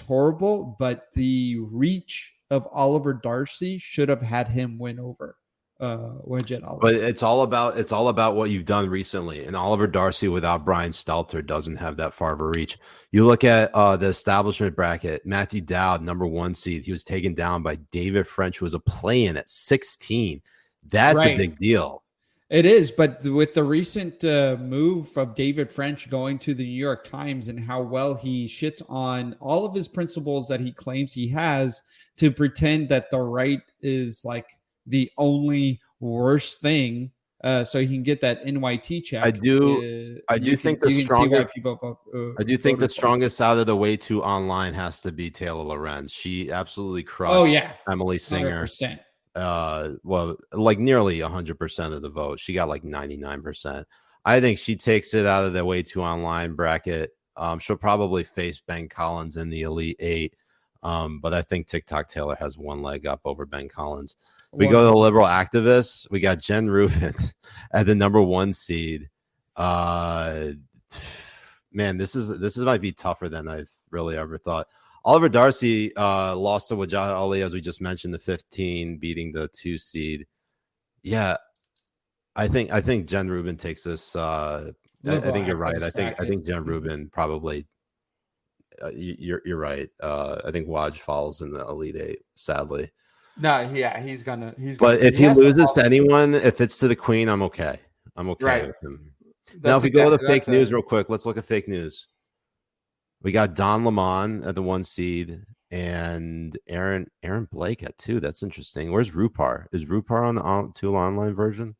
horrible, but the reach of Oliver Darcy should have had him win over Wajet Ali. But it's all about what you've done recently. And Oliver Darcy without Brian Stelter doesn't have that far of a reach. You look at the establishment bracket, Matthew Dowd, number 1 seed. He was taken down by David French, who was a play-in at 16. That's a big deal. It is, but with the recent move of David French going to the New York Times and how well he shits on all of his principles that he claims he has, to pretend that the right is like the only worst thing, so he can get that NYT check. I do think the strongest out of the way to online has to be Taylor Lorenz. She absolutely crushed Emily Singer. 100%. Well, like nearly 100% of the vote. She got like 99%. I think she takes it out of the way to online bracket. She'll probably face Ben Collins in the Elite 8. But I think TikTok Taylor has one leg up over Ben Collins. We go to the liberal activists. We got Jen Rubin at the number 1 seed. Man, this might be tougher than I've really ever thought. Oliver Darcy lost to Wajaha Ali, as we just mentioned, the 15, beating the 2 seed. Yeah, I think Jen Rubin takes this. I think you're right. I think Jen Rubin probably. You're right. I think Waj falls in the Elite 8. Sadly. No, yeah, he's gonna. But if he loses to anyone, if it's to the Queen, I'm okay. I'm okay with him. Now, if we go to the fake news real quick, let's look at fake news. We got Don Lemon at the 1 seed and Aaron Blake at 2. That's interesting. Where's Rupar? Is Rupar on the Tula online version?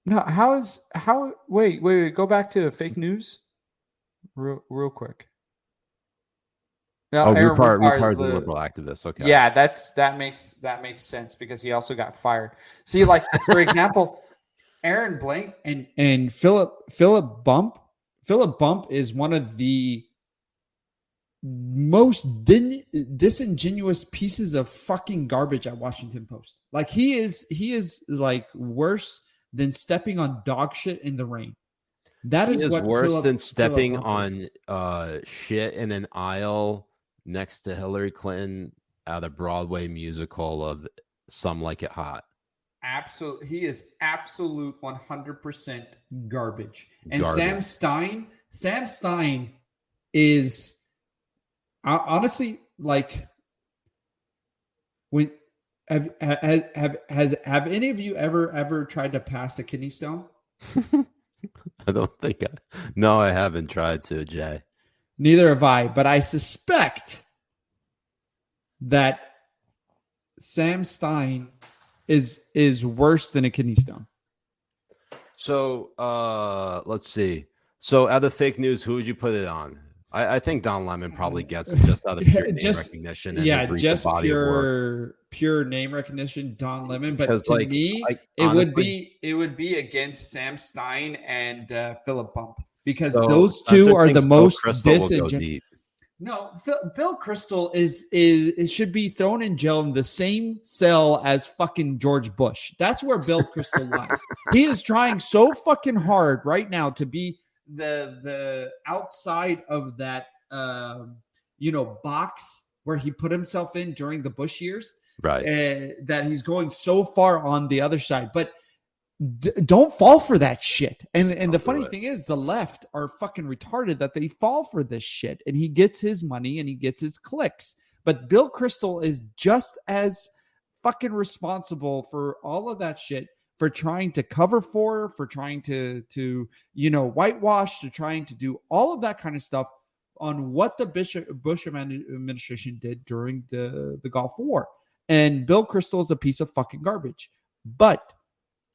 No, wait, go back to fake news real quick. No, Rupar is the liberal activist. Okay. Yeah, that makes sense because he also got fired. See, like for example, Aaron Blank and Philip Bump. Philip Bump is one of the most disingenuous pieces of fucking garbage at Washington Post. Like he is like worse than stepping on dog shit in the rain. That is what worse than stepping on shit in an aisle next to Hillary Clinton at a Broadway musical of Some Like It Hot. Absolutely. He is absolute 100% garbage. And Sam Stein is honestly like when have any of you ever tried to pass a kidney stone? I don't think no, I haven't tried to, Jay. Neither have I, but I suspect that Sam Stein is worse than a kidney stone. So let's see. So out of fake news, who would you put it on? I think Don Lemon probably gets it just out of pure name recognition. And just pure name recognition, Don Lemon. But to me, it would be against Sam Stein and Philip Bump because those two are the most disingenuous. No, Bill Kristol is should be thrown in jail in the same cell as fucking George Bush. That's where Bill Kristol lies. He is trying so fucking hard right now to be the outside of that box where he put himself in during the Bush years, right? That he's going so far on the other side, but don't fall for that shit. And the funny thing is, the left are fucking retarded that they fall for this shit. And he gets his money and he gets his clicks. But Bill Kristol is just as fucking responsible for all of that shit, for trying to cover for trying to whitewash, to trying to do all of that kind of stuff on what the Bush administration did during the Gulf War. And Bill Kristol is a piece of fucking garbage. But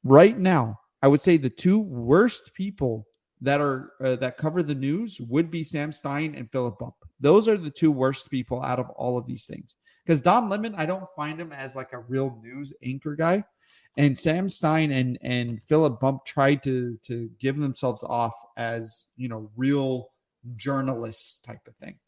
right now, I would say the two worst people that are that cover the news would be Sam Stein and Philip Bump. Those are the two worst people out of all of these things. Because Don Lemon, I don't find him as like a real news anchor guy. And Sam Stein and Philip Bump tried to give themselves off as, real journalists type of thing.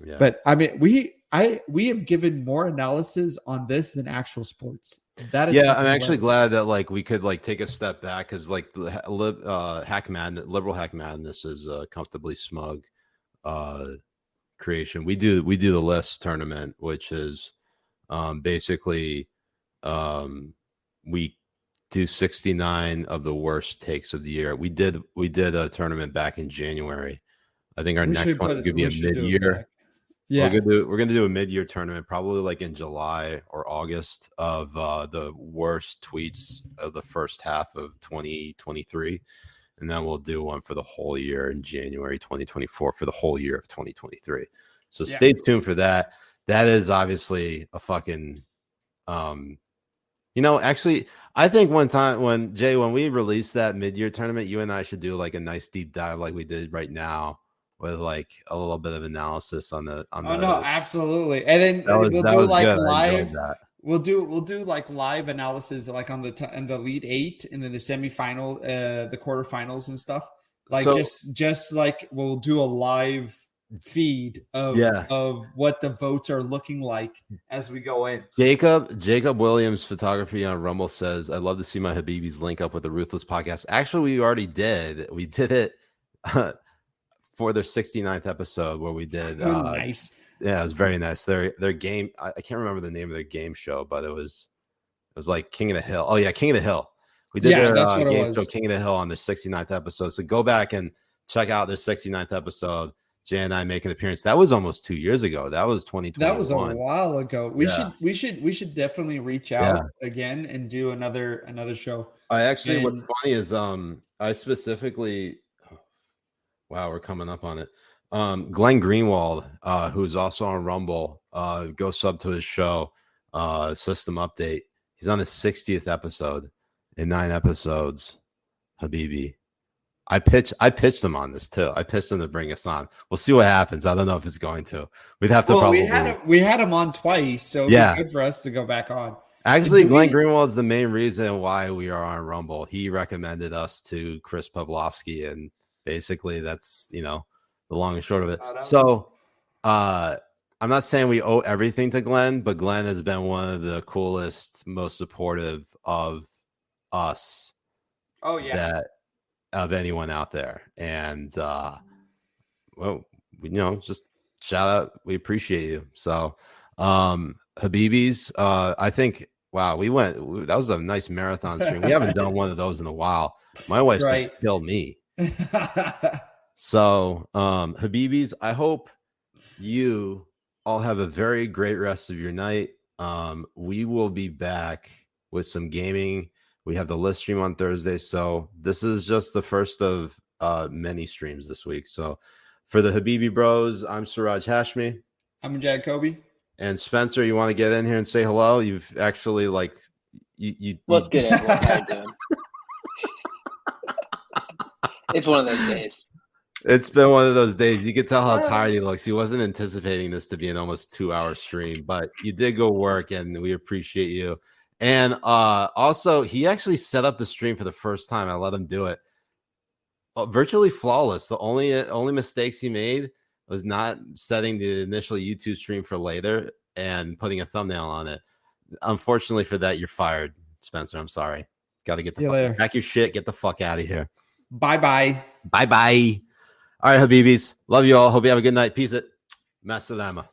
Yeah. But I mean, we have given more analysis on this than actual sports. That is I'm actually glad that like we could like take a step back because like the liberal hack madness is comfortably smug creation. We do the list tournament, which is basically we do 69 of the worst takes of the year. We did a tournament back in January. I think our next one could be a mid-year. Yeah, we're gonna do a mid-year tournament, probably like in July or August, of the worst tweets of the first half of 2023, and then we'll do one for the whole year in January 2024 for the whole year of 2023. So stay tuned for that. That is obviously a fucking, actually, I think one time when we release that mid-year tournament, you and I should do like a nice deep dive like we did right now, with like a little bit of analysis on the. No, absolutely. And then we'll do like live. We'll do like live analysis like on in the Elite Eight and then the semifinal, the quarterfinals and stuff. Like so, just like we'll do a live feed of what the votes are looking like as we go in. Jacob Williams Photography on Rumble says, "I'd love to see my Habibis link up with the Ruthless podcast." Actually, we already did. We did it. For their 69th episode where we did nice. Yeah, it was very nice. Their game, I can't remember the name of their game show, but it was like King of the Hill. Oh yeah, King of the Hill. We did their game show King of the Hill on their 69th episode. So go back and check out their 69th episode. Jay and I make an appearance. That was almost 2 years ago. That was 2021. That was a while ago. We should definily reach out again and do another show. What's funny is I specifically wow, we're coming up on it. Glenn Greenwald, who's also on Rumble, go sub to his show, System Update. He's on his 60th episode in 9 episodes. Habibi, I pitched him on this too. I pitched him to bring us on. We'll see what happens. I don't know if it's going to. We'd have to probably. We had him on twice, so it'd be good for us to go back on. Actually, Glenn Greenwald is the main reason why we are on Rumble. He recommended us to Chris Pavlovsky, and basically that's the long and short of it. So I'm not saying we owe everything to Glenn, but Glenn has been one of the coolest, most supportive of us of anyone out there. And just shout out, we appreciate you. So Habibis, I think that was a nice marathon stream. We haven't done one of those in a while. My wife's gonna kill me. So Habibis, I hope you all have a very great rest of your night. We will be back with some gaming. We have the list stream on Thursday, so this is just the first of many streams this week. So for the Habibi Bros, I'm Siraj Hashmi. I'm Jay Kobbe. And Spencer, you want to get in here and say hello? You've actually What's good, everyone? How you doing? It's one of those days. It's been one of those days. You can tell how tired he looks. He wasn't anticipating this to be an almost 2-hour stream, but you did go work, and we appreciate you. And also, he actually set up the stream for the first time. I let him do it. Virtually flawless. The only mistakes he made was not setting the initial YouTube stream for later and putting a thumbnail on it. Unfortunately for that, you're fired, Spencer. I'm sorry. Got to get back your shit. Get the fuck out of here. Bye-bye. Bye-bye. All right, Habibis. Love you all. Hope you have a good night. Peace it. Masalama.